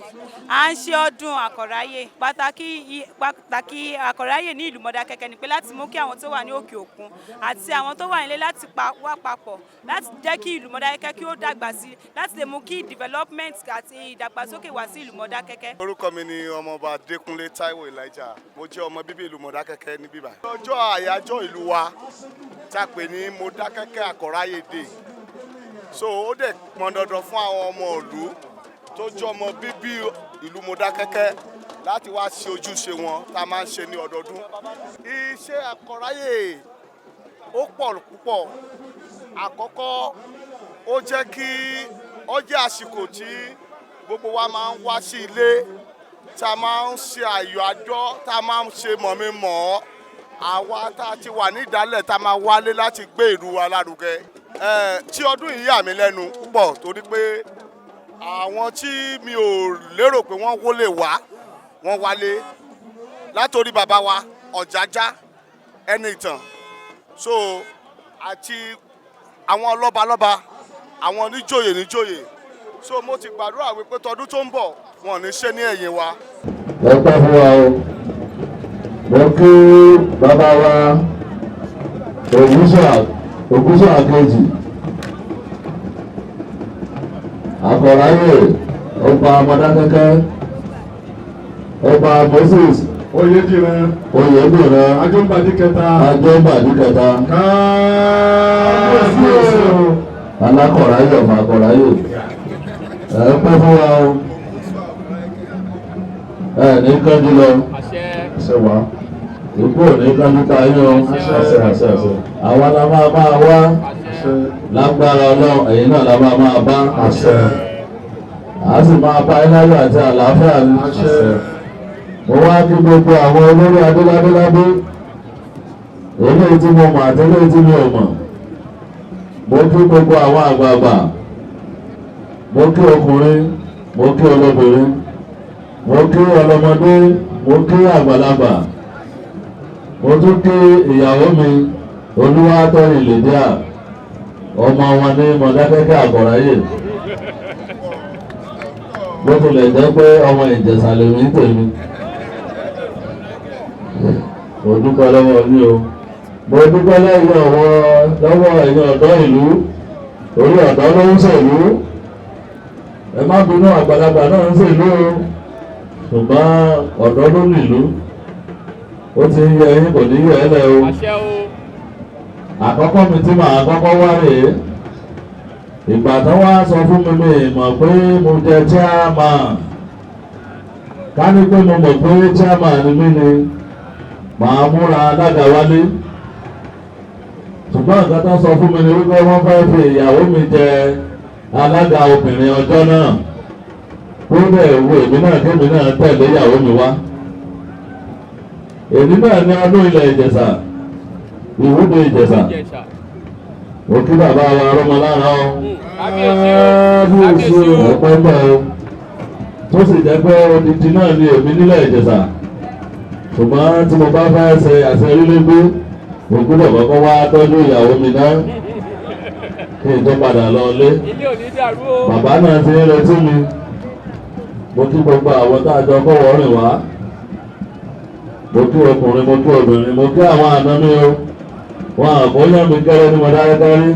À ń ṣe ọdún Àkọ́ráyé. Pàtàkì Àkọ́ráyé ní ìlú Mọdákẹ́kẹ́ ni pé láti mú kí àwọn tó wà ní òkè òkun àti àwọn tó wà nílé láti wá papọ̀ láti jẹ́ kí ìlú Mọdákẹ́kẹ́ kí ó dàgbà sí láti lè mú kí development àti ìdàgbàsókè wá sí ìlú Mọdákẹ́kẹ́. Orúkọ mi ni ọmọọba Adékúnlé Táíwò Elijah. Mo jẹ́ ọmọ bíbí ìlú Mọdákẹ́kẹ́ ní bíbá. Ọjọ́ àyájọ́ ìlú wa tá a pè ní Mọdákẹ́kẹ́ Àkọ́ráyé Day. So ó dẹ̀ pọn dandan fún àwọn ọmọ ìlú tó jẹ́ ọmọ bíbí ìlú Mọdákẹ́kẹ́ láti wá ṣe ojúṣe wọn tá a máa ń ṣe ní ọdọọdún. Iṣẹ́ Àkọ́ráyé ó pọ̀ púpọ̀. Àkọ́kọ́ ó jẹ́ kí ó jẹ́ àsìkò tí gbogbo wa máa ń wá sí ilé tá a máa ń ṣe àyájọ́ tá a máa ń ṣe mọ̀mí-mọ̀ àwa tá a ti wà ní ìdálẹ̀ tá a máa wálé láti gbé ìlú wa lárugẹ. Tí ọdún yìí yà mí lẹ́nu púpọ̀ torí pé àwọn tí mi ò lérò pé wọ́n wọlé wá wọ́n wálé látòrí bàbá wa Ọ̀jájá Ẹnìtàn so àti àwọn lọ́balọ́ba àwọn níjòyè so mo ti gbàdúrà wípé tọdún tó ń bọ̀ wọn ò ní ṣe ní ẹ̀yìn wa. ẹ pẹ́ fún wa o mo kí bàbá wa Ògúnṣà kejì Àkọ́ráyé ọba Mọdákẹ́kẹ́ ọba Moses Oyèdìran Oyèdìran Àjọmbàdì kẹta kábíyèsí alákọ̀ráyè ọmọ akọ̀ráyè pẹ́ fún wa o ní kánjú lọ ṣẹwàá ìkú ní kánjú táyé o àwa la máa wá lágbára Ọlọ́run ẹ̀yin náà la máa bá a sì máa bá iláyọ̀ àti àlàáfíà ní mo wá kí gbogbo àwọn olórí adéládéládé eléyìí tí mo mọ̀ àti eléyìí tí mi ò mọ̀ mo kí gbogbo àwọn àgbààgbà mo kí ọkùnrin mo kí olóbìnrin mo kí ọlọ́mọdé mo kí àgbàlagbà mo tún kí ìyàwó mi Olúwatóyìn Lydia ọmọ wọn ní Mọdákẹ́kẹ́ Àkọ̀ráyè bó tilẹ̀ jẹ́ pé ọmọ Ìjẹ̀ṣà lèmi tèmi mo dúpẹ́ lọ́wọ́ ní o mo dúpẹ́ lọ́wọ́ ẹ̀yin ọ̀dọ́ ìlú orí ọ̀dọ́ ló ń ṣèlú ẹ má bínú àgbàlagbà náà ń ṣèlú o ṣùgbọ́n ọ̀dọ́ ló nílùú ó ti ń yẹ yín kò ní yẹ ẹ́ lẹ́ o àkọ́kọ́ mi tí màá kọ́kọ́ wá rèé ìgbà tó wá sọ fún mi mọ̀ pé mo jẹ chairman ká ní pé mo mọ̀ pé chairman ni mí ni màá múra alága wálé ṣùgbọ́n nǹkan tó sọ fún mi ni wípé wọ́n fẹ́ fi ìyàwó mi jẹ alága obìnrin ọjọ́ náà ó dẹ̀ wo èmi náà kémi náà tẹ̀lé ìyàwó mi wá èmi náà ní ọdún ilẹ̀ Ìjẹ̀ṣà ìwúde Ìjẹ̀ṣà mo kí bàbá wa Rọ́mọlára o kábíyèsí ọ̀pẹ́ bẹ́ẹ̀ o tó sì jẹ́ pé odidi náà ni èmi nílẹ̀ Ìjẹ̀ṣà ṣùgbọ́n tí mo bá fẹ́ ṣe àṣeyọrílégbé mo gbọ́dọ̀ kọ́kọ́ wá tọ́jú ìyàwó mi náà kí n tó padà lọ ilé bàbá náà ti ń retí mi mo kí gbogbo àwọn tá a jọ kọ́wọ́ rìn wá mo kí ọkùnrin mo kí obìnrin mo kí àwọn àna mi o wọn àkóyán mi kẹ́rẹ́ ní Mọdákẹ́kẹ́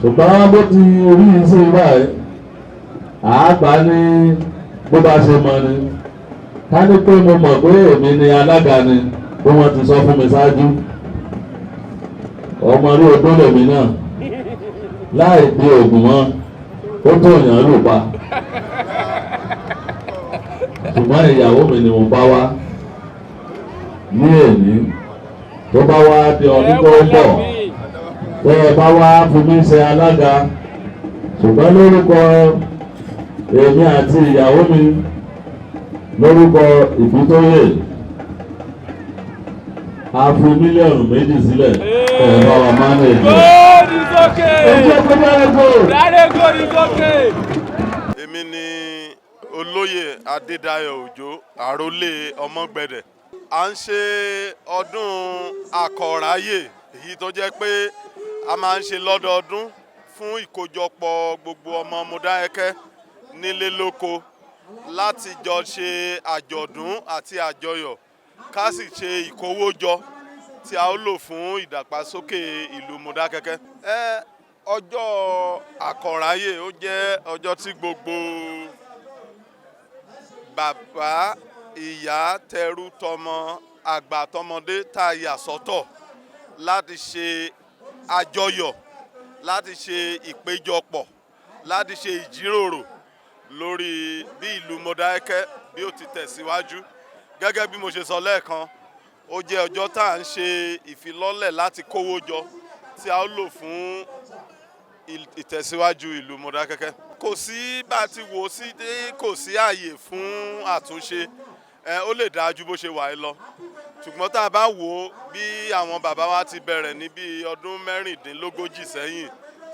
ṣùgbọ́n bó ti rí sí báyìí àágbá ní bó bá ṣe mọ ni ká ní pé mo mọ̀ pé èmi ni alága ni bí wọ́n ti sọ fún mi ṣáájú ọmọ rí odó lèmi náà láì di oògùn mọ́ ó tó yàn lù pa ṣùgbọ́n ìyàwó mi ni mo bá wá ní èní tó bá wá di ọdún tó ń bọ̀ tẹ́ ẹ bá wá fún mi ṣe alága ṣùgbọ́n lórúkọ èmi àti ìyàwó mi lórúkọ Ìbítóyè a fi mílíọ̀nù méjì sílẹ̀ ẹ̀rọ wa máa ń lè jẹ́. èmi ni olóyè Adédayọ̀ Òjó àrólé Ọmọgbẹ̀dẹ̀ à ń ṣe ọdún Àkọ̀ráyè èyí tó jẹ́ pé a máa ń ṣe lọ́dọọdún fún ìkójọpọ̀ gbogbo ọmọ Mọdákẹ́kẹ́ nílé lóko láti jọ ṣe àjọ̀dún àti àjọyọ̀ ká sì ṣe ìkówójọ tí a ó lò fún ìdàgbàsókè ìlú Mọdákẹ́kẹ́. ọjọ́ Àkọ̀ráyè ó jẹ́ ọjọ́ tí gbogbo bàbá ìyá tẹrú tọmọ àgbà tọmọdé tá a yà sọ́tọ̀ láti ṣe àjọyọ̀ láti ṣe ìpéjọpọ̀ láti ṣe ìjíròrò lórí bí ìlú Mọdákẹ́kẹ́ bí ó ti tẹ̀síwájú. Gẹ́gẹ́ bí mo ṣe sọ lẹ́ẹ̀kan ó jẹ́ ọjọ́ tá à ń ṣe ìfilọ́lẹ̀ láti kówó jọ tí a ó lò fún ìtẹ̀síwájú ìlú Mọdákẹ́kẹ́. Kò sí bá a ti wò ó sí kò sí ààyè fún àtúnṣe ó lè dáa ju bó ṣe wà lọ ṣùgbọ́n tá a bá wò ó bí àwọn bàbá wa ti bẹ̀rẹ̀ ní bí ọdún mẹ́rìndínlógójì sẹ́yìn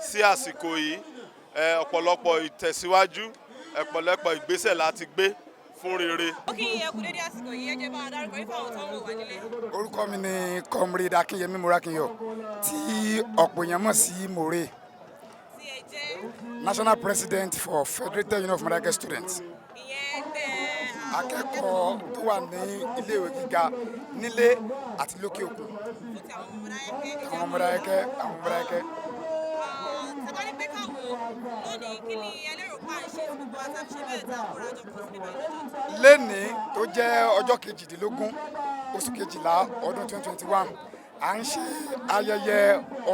sí àsìkò yìí ọ̀pọ̀lọpọ̀ ìtẹ̀síwájú ọ̀pọ̀lọpọ̀ ìgbésẹ̀ láti gbé fún rere. ó kí ẹ kú dédé àsìkò yìí ẹ jẹ́ bá a dárúkọ yín fáwọn tó ń wò wá nílé. orúkọ mi ni Comrade Akínyẹmí Morakinyọ tí ọ̀pọ̀ èèyàn mọ̀ sí More, tí ẹ jẹ́ National President for Federated Union of Mọdákẹ́kẹ́ Students. ìyẹn tẹ akẹ́kọ̀ọ́ tó wà ní iléèwé gíga nílé àti lókè òkun. àwọn Mọdákẹ́kẹ́. tẹ́tọ́ ní pé káwọ́ lónìí kí ni ẹ lérò pa ń ṣe lénìí tó jẹ́ ọjọ́ kejìdínlógún oṣù kejìlá ọdún 2021 à ń ṣe ayẹyẹ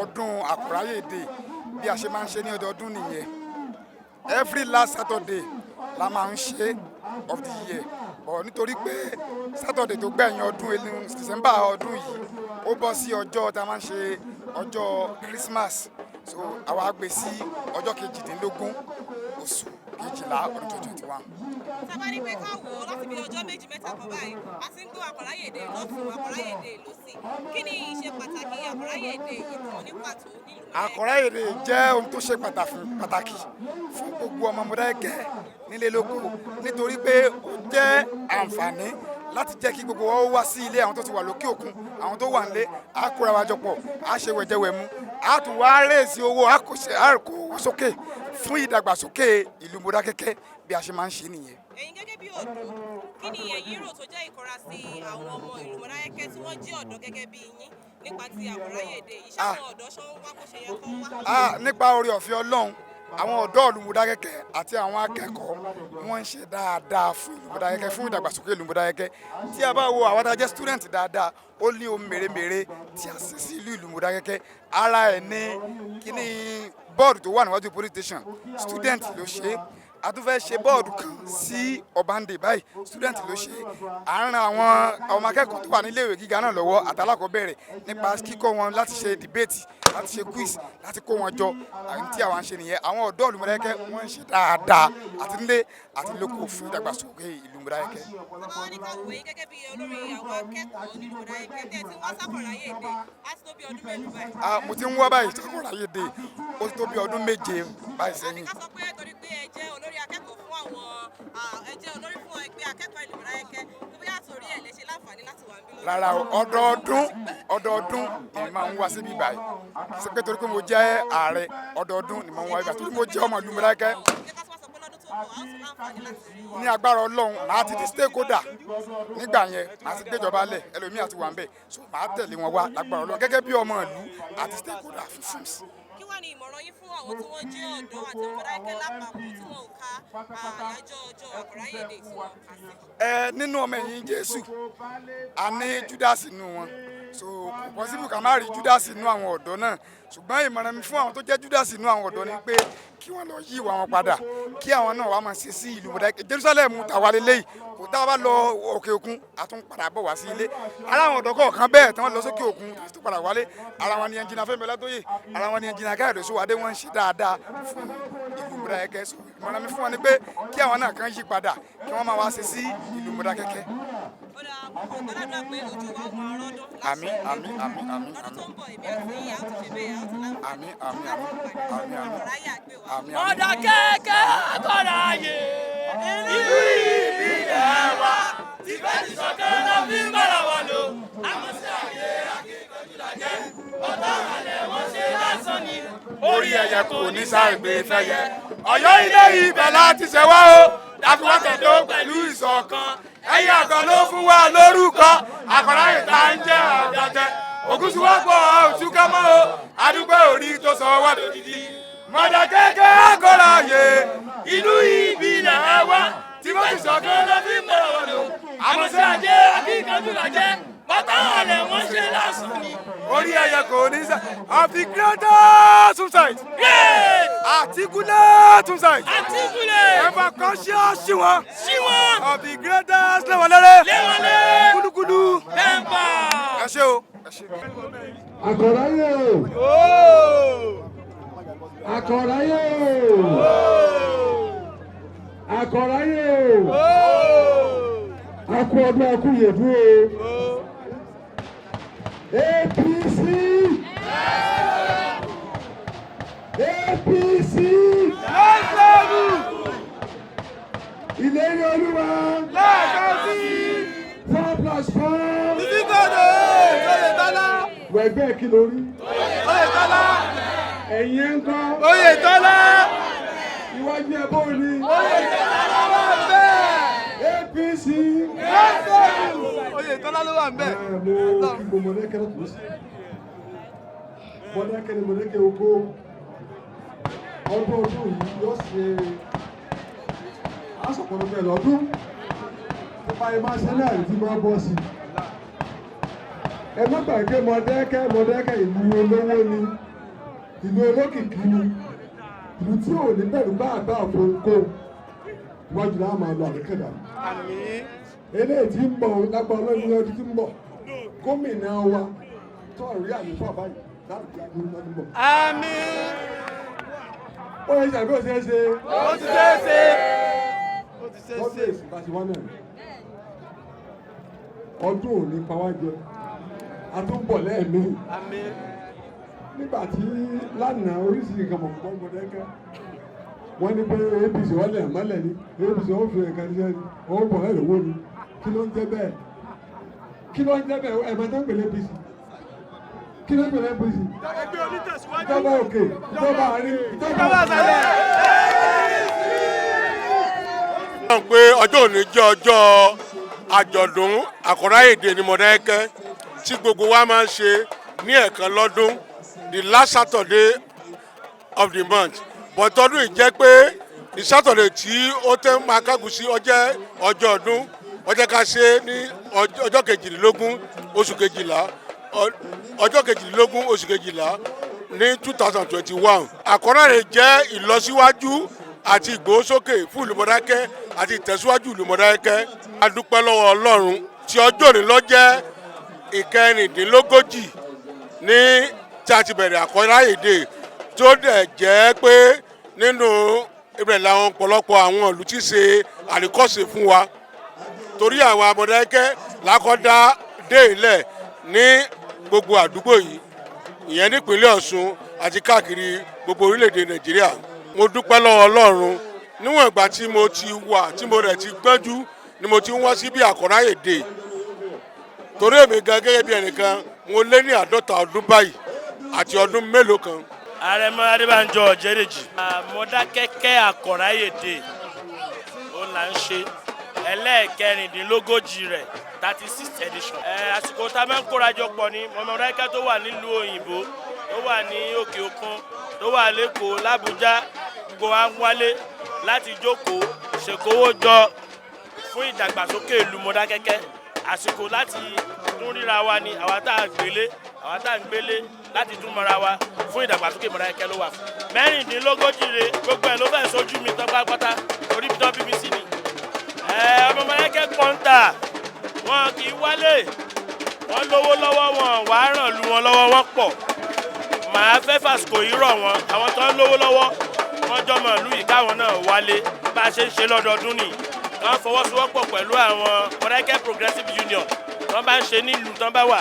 ọdún Àkòráyè Day bí a ṣe máa ń ṣe ní ọdọọdún nìyẹn every last Saturday la máa ń ṣe of the year but nítorí pé Saturday tó gbẹ̀yìn ọdún December ọdún yìí ó bọ́ sí ọjọ́ tá a máa ń ṣe ọjọ́ Christmas so àwa gbé sí ọjọ́ kejìdínlógún oṣù kejìlá ọdún 2021. sábà ní pé ká wò ó láti bí ọjọ́ méjì mẹ́ta kan báyìí a ti ń gbọ́ Àkòráyè Day lọ́tùn Àkòráyè Day lọ́sì kí ni ìṣe pàtàkì Àkòráyè Day ìtàn ní pàtó nílùú Mọdákẹ́kẹ́? Àkòráyè Day jẹ́ ohun tó ṣe pàtàkì fún gbogbo ọmọ Mọdákẹ́kẹ́ nílé lóko nítorí pé ó jẹ́ àǹfààní láti jẹ́ kí gbogbo wọn wá sí ilé àwọn tó ti wà lókè òkun àwọn tó wà nílé á kóra wa jọ pọ̀ á ṣe wẹ̀jẹwẹ̀mu á tún wá rèézi owó á kó sókè fún ìdàgbàsókè ìlú Mọdákẹ́kẹ́ bí a ṣe máa ń ṣe nìyẹn. ẹ̀yin gẹ́gẹ́ bí ọ̀dọ́ kí ni ẹ̀yin rò tó jẹ́ ìkọra sí àwọn ọmọ ìlú Mọdákẹ́kẹ́ tí wọ́n jẹ́ ọ̀dọ́ gẹ́gẹ́ bí yín nípa ti Àkòráyè Day iṣẹ́ àwọn ọ̀dọ́ ṣọ́ ń wá bó ṣe yẹ kó wá? Nípa oore ọ̀fẹ́ Ọlọ́run àwọn ọ̀dọ́ ìlú Mọdákẹ́kẹ́ àti àwọn akẹ́kọ̀ọ́ wọ́n ń ṣe dáadáa fún ìlú Mọdákẹ́kẹ́ fún ìdàgbàsókè ìlú Mọdákẹ́kẹ́ tí a bá wo àwọn tá a jẹ́ student dáadáa ó ní ohun mèremère tí a ṣe sí ìlú Mọdákẹ́kẹ́ ara ẹ̀ ní kíní bọ́ọ̀dù tó wà níwájú police station student ló ṣe é a tún fẹ́ ṣe bọ́ọ̀dù kan sí Ọbándé báyìí student ló ṣe à ń ran àwọn ọmọ akẹ́kọ̀ọ́ tó wà nílé ìwé gíga náà lọ́wọ́ àtàlákọ̀ọ́bẹ̀rẹ̀ nípa kíkọ́ wọn láti ṣe debate láti ṣe quiz láti kó wọn jọ àwọn tí àwọn ń ṣe nìyẹn àwọn ọ̀dọ́ ìlú Mọdákẹ́kẹ́ wọ́n ń ṣe dáadáa àti nílé àti lóko fún ìdàgbàsókè ìlú Mọdákẹ́kẹ́. bàbá wa ní ká wòye gẹ́gẹ́ bí olórí àwọn akẹ́kọ̀ọ́ nílùú Mọdákẹ́kẹ́ tẹ̀ tí wọ́n s'Àkòráyè Day láti tó bí ọdún mélòó báyìí. mo ti ń wá báyìí s'Àkòráyè Day ó ti tó bí ọdún méje báyìí sẹ́yìn. ká sọ pé torí pé ẹ jẹ́ olórí akẹ́kọ̀ọ́ fún àwọn ẹ jẹ́ olórí fún ẹgbẹ́ akẹ́kọ̀ọ́ ìlú Mọdákẹ́kẹ́ tó bí àtòrí ẹ̀ lè ṣe láǹfààní láti wà níbí lọ́dún. rárá ọdọọdún ni màá ń wá síbí báyìí ṣe pé torí pé mo jẹ́ ààrẹ ọdọọdún ni màá ń wá ibà torí mo jẹ́ ọmọ ìlú Mọdákẹ́kẹ́ ní agbára Ọlọ́run màá ti di stakeholder nígbà yẹn màá ti gbéjọba lẹ̀ ẹlòmíì àti wà ń bẹ̀ so màá tẹ̀lé wọn wá lágbára Ọlọ́run gẹ́gẹ́ bí ọmọ ìlú àti stakeholder fún films. kí wàá ní ìmọ̀ràn yín fún àwọn tí wọ́n jẹ́ ọ̀dọ́ àti Mọdákẹ́kẹ́ lápapọ̀ tí wọ́n ò ka àyájọ́ ọjọ́ Àkòráyè Day tí wọ́n kà sí? Nínú ọmọ ẹ̀yìn Jésù a ní Júdásì nínú wọn so kò pọ́sibú ká má rí Júdásì nínú àwọn ọ̀dọ́ náà ṣùgbọ́n ìmọ̀ràn mi fún àwọn tó jẹ́ Júdásì nínú àwọn ọ̀dọ́ ni pé kí wọ́n lọ yí ìwà wọn padà kí àwọn náà wá máa ṣe sí ìlú Mọdákẹ́kẹ́ Jerusalem tàwa lélẹ́yìí kò tá a bá lọ òkè òkun a tún padà bọ̀ wá sí ilé ara àwọn ọ̀dọ́ kọ̀ọ̀kan bẹ́ẹ̀ tí wọ́n lọ sókè òkun tó padà wálé ara wọn ni ẹnjìnà Fẹ́mi Ọlátòyè ara wọn ni ẹnjìnà Káyọ̀dé Sowore wọ́n ń ṣe dáadáa fún ìlú Mọdákẹ́kẹ́ so ìmọ̀ràn mi fún wọn ni pé kí àwọn náà kàn yí padà kí wọ́n máa wá ṣe sí ìlú Mọdákẹ́kẹ́. Àmín àmín àmín àmín àmín àmín. Mọdákẹ́kẹ́ Àkòráyè ìlú ìbílẹ̀ wa tìfẹ́ ti sọ̀kẹ́ lọ fi ń bára wa lò àmọ́ sí àyè akíkanjú làjẹ́ ọ̀tá àlẹ́ wọn ṣe lásán ni. Orí ẹyẹ kò ní sáré fẹ́yẹ Ọ̀yọ́ ilé ibẹ̀ láti ṣẹ wá o láti wá tẹ̀dó pẹ̀lú ìṣọ̀kan ẹ̀yẹ àgọ́ ló fún wa lórúkọ Àkòráyè tá ń jẹ́ àgbàjẹ́ ògúnṣùwọ́pọ̀ òtúkámọ́ o àdúgbò orí tó sọ wá lódìdí. Mọdákẹ́kẹ́ Àkòráyè ìlú ìbílẹ̀ wa tí wọ́n ti sọ̀kan lọ fi ń bára wa lò àmọ́ sí àyè akíkanjú làjẹ́ ọ̀tá àlẹ́ wọn ṣe lásán ni. Orí ẹyẹ kò ní sá of the greatest suicide. Articulate suicide. Ever conscious sí wọn. Of the greatest lẹ́wọ̀lẹ́rẹ́. Kúlúkúlú. Ẹ ṣé o. Àkòráyè o. Àkòráyè o. Àkòráyè o. A kú ọdún a kú yèdú o. APC. APC. Ìlérí Olúwa. Lẹ́ẹ̀kan sí. 4+4. Títí gbọ́dọ̀ Oyètọ́lá. Wẹ̀gbẹ́ kí lórí. Oyètọ́lá. Ẹ̀yin ń kọ́. Oyètọ́lá. Iwájú ẹ̀ bó ni. Oyètọ́lá ló wà bẹ́ẹ̀. APC. Oyètọ́lá ló wà bẹ́ẹ̀. Mo kí gbogbo Mọdákẹ́kẹ́ tó sí. Mọdákẹ́kẹ́ oko. Ọdún yìí yóò ṣe àsọ̀pọ̀lọpọ̀ lọ́dún tó bá yẹ máa ṣe náà tí máa bọ́ sí. ẹ má gbàgbé Mọdákẹ́kẹ́ ìlú olówó ni ìlú olókìkí ni ìlú tí ò ní bẹ̀rù bá àgbà òfurufú iwájú náà máa lọ àdékẹ́dà. eléyìí tí ń bọ̀ lápá ọlọ́run ọdún tí ń bọ̀ gómìnà wa tó rí àlùfáà báyìí láti fi àdúgbò náà ń bọ̀. ó yẹ ìṣàbí ó ṣe é ṣe. ó ti ṣe é ṣe. lọ́dún èsì bá ti wá náà ọdún òní pàwájọ àtúbọ̀ lẹ́ẹ̀mí nígbà tí lánàá oríṣiríṣi nǹkan mọ̀kọ́ Mọdákẹ́kẹ́ wọ́n ní pé APC wọ́n lẹ̀ mọ́lẹ̀ ní APC wọ́n fi ẹ̀ka ṣiṣẹ́ ní wọ́n bọ̀ ẹ̀ lówó ni kí ló ń jẹ́ bẹ́ẹ̀ ẹ̀mọ́ tó ń pèlè APC kí ló ń pèlè APC ìjọba òkè ìjọba àárín ìjọba àṣàlẹ̀. wọ́n pé ọjọ́ òní jẹ́ ọjọ́ àjọ̀dún Àkọ́ráyèdè ní Mọdákẹ́kẹ́ tí gbogbo wa máa ń ṣe ní ẹ̀ẹ̀kan lọ́dún the last Saturday of the month but ọdún yìí jẹ́ pé the Saturday tí ó tẹ́ máa kágun sí ọjọ́ ọdún ọjọ́ ká ṣe ní ọjọ́ kejìlélógún oṣù kejìlá ní 2021. Àkọ́ráyè jẹ́ ìlọsíwájú àti ìgbòhósókè fún ìlú Mọdákẹ́kẹ́ àti ìtẹ̀síwájú ìlú Mọdákẹ́kẹ́. A dúpẹ́ lọ́wọ́ Ọlọ́run tí ọjọ́ òní ló jẹ́ ìkẹrìndínlógójì ní tí a ti bẹ̀rẹ̀ Àkọ́ráyèdè tó dẹ̀ jẹ́ pé nínú ibẹ̀ làwọn ọ̀pọ̀lọpọ̀ àwọn ìlú ti ṣe àríkọ́ṣe fún wa torí àwọn Mọdákẹ́kẹ́ lákọ́dá dé ilẹ̀ ní gbogbo àdúgbò yìí ìyẹn nípínlẹ̀ Ọ̀ṣun àti káàkiri gbogbo orílẹ̀-èdè Nàìjíríà. Mo dúpẹ́ lọ́wọ́ Ọlọ́run níwọ̀n ìgbà tí mo ti wà tí mo rẹ̀ ti gbẹ́jú ni mo ti ń wá sí bí Àkọ́ráyèdè torí èmi gan gẹ́gẹ́ bí ẹnìkan mo lé ní 50 ọdún báyìí àti ọdún mélòó kan. Àrẹ̀mọ Adébánjọ Ọ̀jẹ̀dèjì. Mọdákẹ́kẹ́ Àkọ́ráyèdè ó là ń ṣe ẹlẹ́ẹ̀kẹrìndínlógójì rẹ̀ 36th edition. Àsìkò tá a máa ń kórajọ pọ̀ ní Mọdákẹ́kẹ́ tó wà nílùú òyìnbó tó wà ní òkè òkun tó wà lẹ́kọ̀ọ́ l'Ábújá gbogbo wa ń wálé láti jókòó ṣèkówó jọ fún ìdàgbàsókè ìlú Mọdákẹ́kẹ́. Àsìkò láti tún ríra wa ni àwa tá à ń gbélé láti tún mọ́ra wa fún ìdàgbàsókè Mọdákẹ́kẹ́ ló wà fún. Mẹ́rìndínlógójì rẹ̀ gbogbo ẹ̀ ló fẹ́ sojú mi tán pátápátá torí bí tán BBC ni. Ọmọ Mọdákẹ́kẹ́ kọ́ńtà wọn kì í wálé wọn lówó lọ́wọ́ wọn wàá ràn lu wọn lọ́wọ́ wọn pọ̀. Màá fẹ́ fàsìkò yìí rọ̀ wọn àwọn tó ń lówó lọ́wọ́ wọn jọmọ ìlú yìí káwọn náà wálé bá a ṣe ń ṣe lọ́dọọdún nìyí. Wọ́n fọwọ́sowọ́pọ̀ pẹ̀lú àwọn Mọdákẹ́kẹ́ Progressive Union wọ́n bá ń ṣe nílùú tán bá wà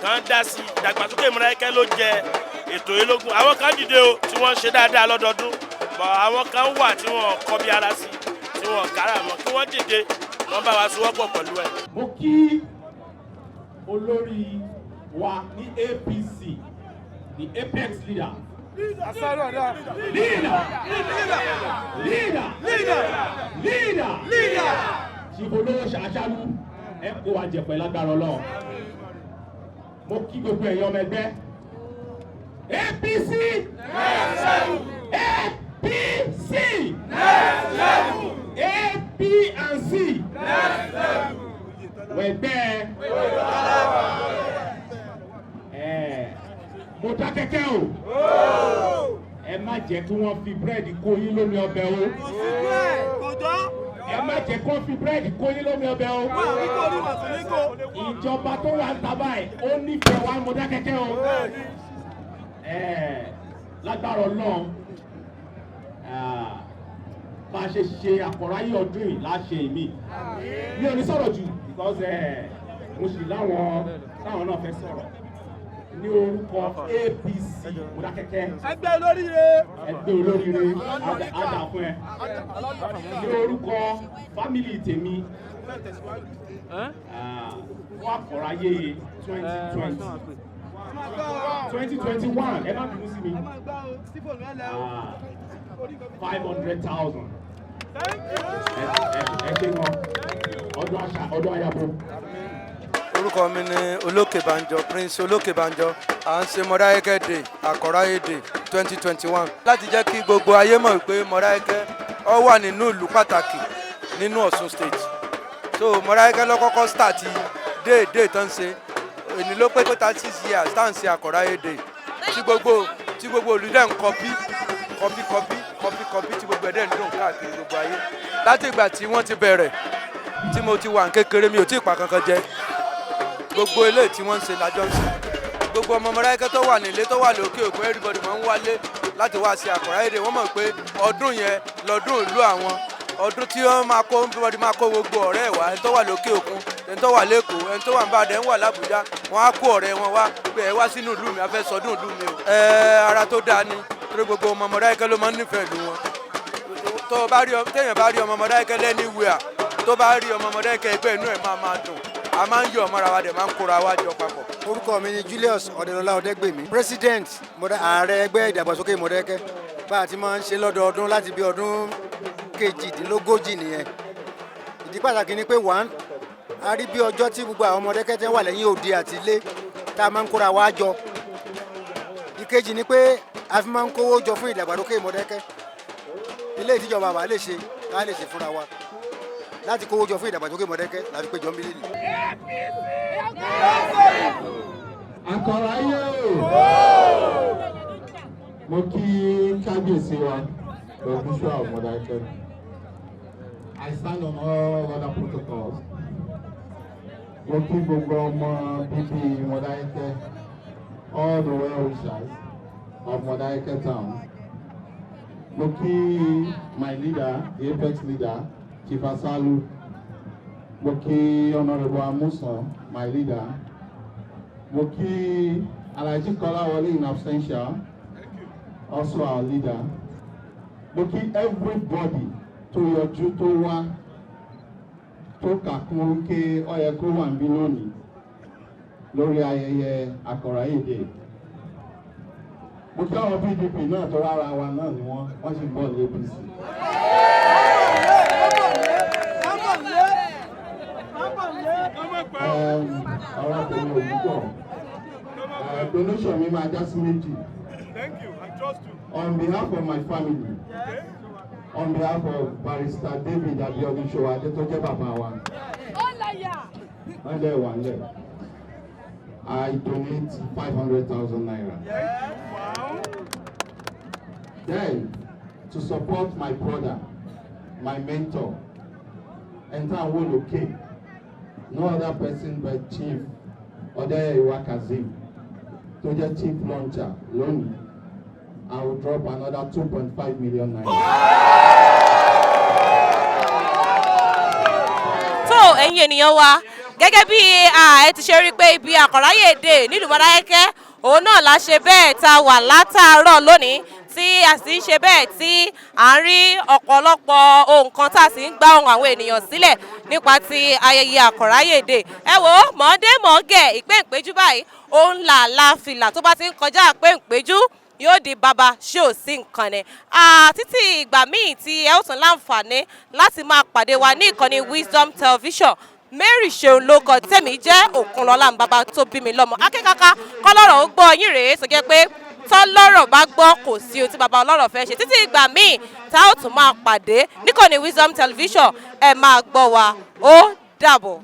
kàn dá sí ìdàgbàsókè Mọdákẹ́kẹ́ ló jẹ ètò ológun. Àwọn kan dìde o tí wọ́n ń ṣe dáadáa lọ́dọọdún bọ̀ àwọn kan wà tí wọ́n kọ́ bí ara sí tí wọ́n kára mọ́ kí wọ́n dìde wọ́n bá wa sowọ́pọ̀ pẹ̀lú ẹ̀. Mo kí olórí wa ní APC the apex leader. Leader. Ṣìbòlówó ṣàṣàlù ẹ kó wa jẹ̀pẹ̀ lágbára Ọlọ́run. Mo kí gbogbo ẹ̀yin ọmọ ẹgbẹ́. APC. APC. AP and C. Wẹ̀gbẹ́. Mọdákẹ́kẹ́ o. Ẹ má jẹ́ kí wọ́n fi búrẹ́dì kó yín lómi ọbẹ̀ o. Ẹ má jẹ́ kí wọ́n fi búrẹ́dì kó yín lómi ọbẹ̀ o. Ìjọba tó wà ń ta báyìí ó nífẹ̀ẹ́ wa Mọdákẹ́kẹ́ o. Lágbára Ọlọ́run bá a ṣe ṣe Àkọ́ráyè ọdún yìí láṣẹ mi. Mi ò ní sọ̀rọ̀ jù because mo sì láwọn náà fẹ́ sọ̀rọ̀. Ní orúkọ APC Mọdákẹ́kẹ́. Ẹgbẹ́ olóríire. Àdà fún ẹ. Ní orúkọ fámìlì tèmi fún Àkọ́ráyè 2021 ẹ má bínú sí mi 500,000. Ẹ ṣe wọn ọdún ayabo. Orúkọ mi ni Olókèbánjọ Prince Olókèbánjọ à ń ṣe Mọdákẹ́kẹ́ Day Àkọ́ráyèdè 2021 láti jẹ́ kí gbogbo ayé mọ̀ pé Mọdákẹ́kẹ́ ó wà nínú ìlú pàtàkì nínú Ọ̀ṣun state so Mọdákẹ́kẹ́ ló kọ́kọ́ start day tán ṣe èyí ló pé 36 years tá à ń ṣe Àkọ́ráyè Day tí gbogbo olùdẹ́ ń kọpí tí gbogbo ẹ̀dẹ̀ ń dùn káàkiri gbogbo ayé láti ìgbà tí wọ́n ti bẹ̀rẹ̀ tí mo ti wà ní kékeré mi ò tí ì pa kankan jẹ gbogbo ilé tí wọ́n ń ṣe lájọ́ ń ṣe gbogbo ọmọ Mọdákẹ́kẹ́ tó wà nílé tó wà lókè òkun everybody máa ń wálé láti wá sí Àkọ́ráyè Day wọ́n mọ̀ pé ọdún yẹn lọ́dún ìlú àwọn ọdún tí wọ́n máa kó everybody máa kó gbogbo ọ̀rẹ́ ẹ̀ wá ẹni tó wà lókè òkun ẹni tó wà lẹ́kọ̀ọ́ ẹni tó wà ní Ìbàdàn ẹni wà l'Ábùjá wọ́n á kó ọ̀rẹ́ wọn wá pé ẹ wá sínú ìlú mi a fẹ́ sọdún ìlú mi o. Ara tó dáa ni torí gbogbo ọmọ Mọdákẹ́kẹ́ ló máa ń nífẹ̀ẹ́ ìlú wọn téèyàn bá rí ọmọ Mọdákẹ́kẹ́ lẹ́níwèé tó bá rí ọmọ Mọdákẹ́kẹ́ ẹgbẹ́ inú ẹ̀ máa dùn a máa ń yọ ọmọ ara wa dẹ̀ máa ń kóra wa jọ papọ̀. Orúkọ mi ni Julius Ọ̀dẹ̀lọ́lá Ọ̀dẹ́gbèmí president ààrẹ ẹgbẹ́ ìdàgbàsókè Mọdákẹ́kẹ́ bá a ti máa ń ṣe lọ́dọọdún láti bí ọdún kejìdínlógójì nìyẹn. Ìdí pàtàkì ni pé a rí bí ọjọ́ tí gbogbo àwọn Mọdákẹ́kẹ́ wà lẹ́yìn òde àti ilé tá a máa ń kóra wa jọ. Ìkejì ni pé a fi máa ń kówó jọ fún ìdàgbàsókè Mọdákẹ́kẹ́ ilé ìtìjọba àbá lè ṣe ká lè ṣe fúnra wa láti kówó jọ fún ìdàgbàsókè Mọdákẹ́kẹ́ láti péjọ mílíọ̀nù. Àkọ́ráyè mo kí kábíyèsí wa Ògúnṣúà Mọdákẹ́kẹ́. I stand on all other protocols. Mo kí gbogbo ọmọ bíbí Mọdákẹ́kẹ́, all the well-wishers of Mọdákẹ́kẹ́ town. Mo kí my leader, the apex leader, Chief Asalu. Mo kí Honorable Amusan, my leader. Mo kí Alhaji Kolawole in absentia, also our leader. Mo kí everybody tó yọjú tó wá tó kàkún wípé ó yẹ kó wà níbí lónìí lórí ayẹyẹ Àkọ́ráyè Day. Mo kí àwọn PDP náà tó rárá wa náà ni wọ́n sì ń bọ̀ ní APC. Ọ̀rọ̀ tèmi ò ní pọ̀. Donation mi máa já sí méjì. On behalf of my family, on behalf of Barrister David Abiodun Sowade tó jẹ́ bàbá wa, wọ́n lẹ̀ wà lẹ̀. I donate 500,000 naira. Then, to support my brother, my mentor, Enta Woloke, no other person but Chief Odeyewa Kazeem, to the chief launcher, Loni, I will drop another 2.5 million naira. So, ẹ̀yin ènìyàn wa, gẹ́gẹ́ bí ẹ ti ṣe rí pé ibi Àkọ́ráyè Day nílùú Mọdákẹ́kẹ́ òun náà la ṣe bẹ́ẹ̀ tá wà látàárọ̀ lónìí tí a sì ń ṣe bẹ́ẹ̀ tí à ń rí ọ̀pọ̀lọpọ̀ ohun kan tá a sì ń gbá ohun àwọn ènìyàn sílẹ̀ nípa ti ayẹyẹ Àkọ́ráyè Day. Ẹ wò ó mọ̀ọ́dé mọ̀ọ́gẹ̀ ìpéǹpéjú báyìí òun là láfìlà tó bá ti ń kọjá ìpéǹpéjú yóò di bàbá ṣé ò sí nǹkan ni. Títí ìgbà míì tí ẹ ó tún láǹfààní láti máa pàdé wa ní ìkànnì Wisdom Television. Mary Ṣeun ló kọ tèmi jẹ́ Òkunlọ́lá bàbá tó bí mi lọ́mọ. Akẹ́kọ̀ọ́ kọ́lọ́rọ̀ ó gbọ́ yín rèé tó jẹ́ pé tọ́lọ́rọ̀ bá gbọ́ kò sí ohun tí bàbá ọlọ́rọ̀ fẹ́ ṣe. Títí ìgbà míì tá ó tún máa pàdé níkànnì Wisdom Television ẹ máa gbọ́ wa ó dàbọ̀.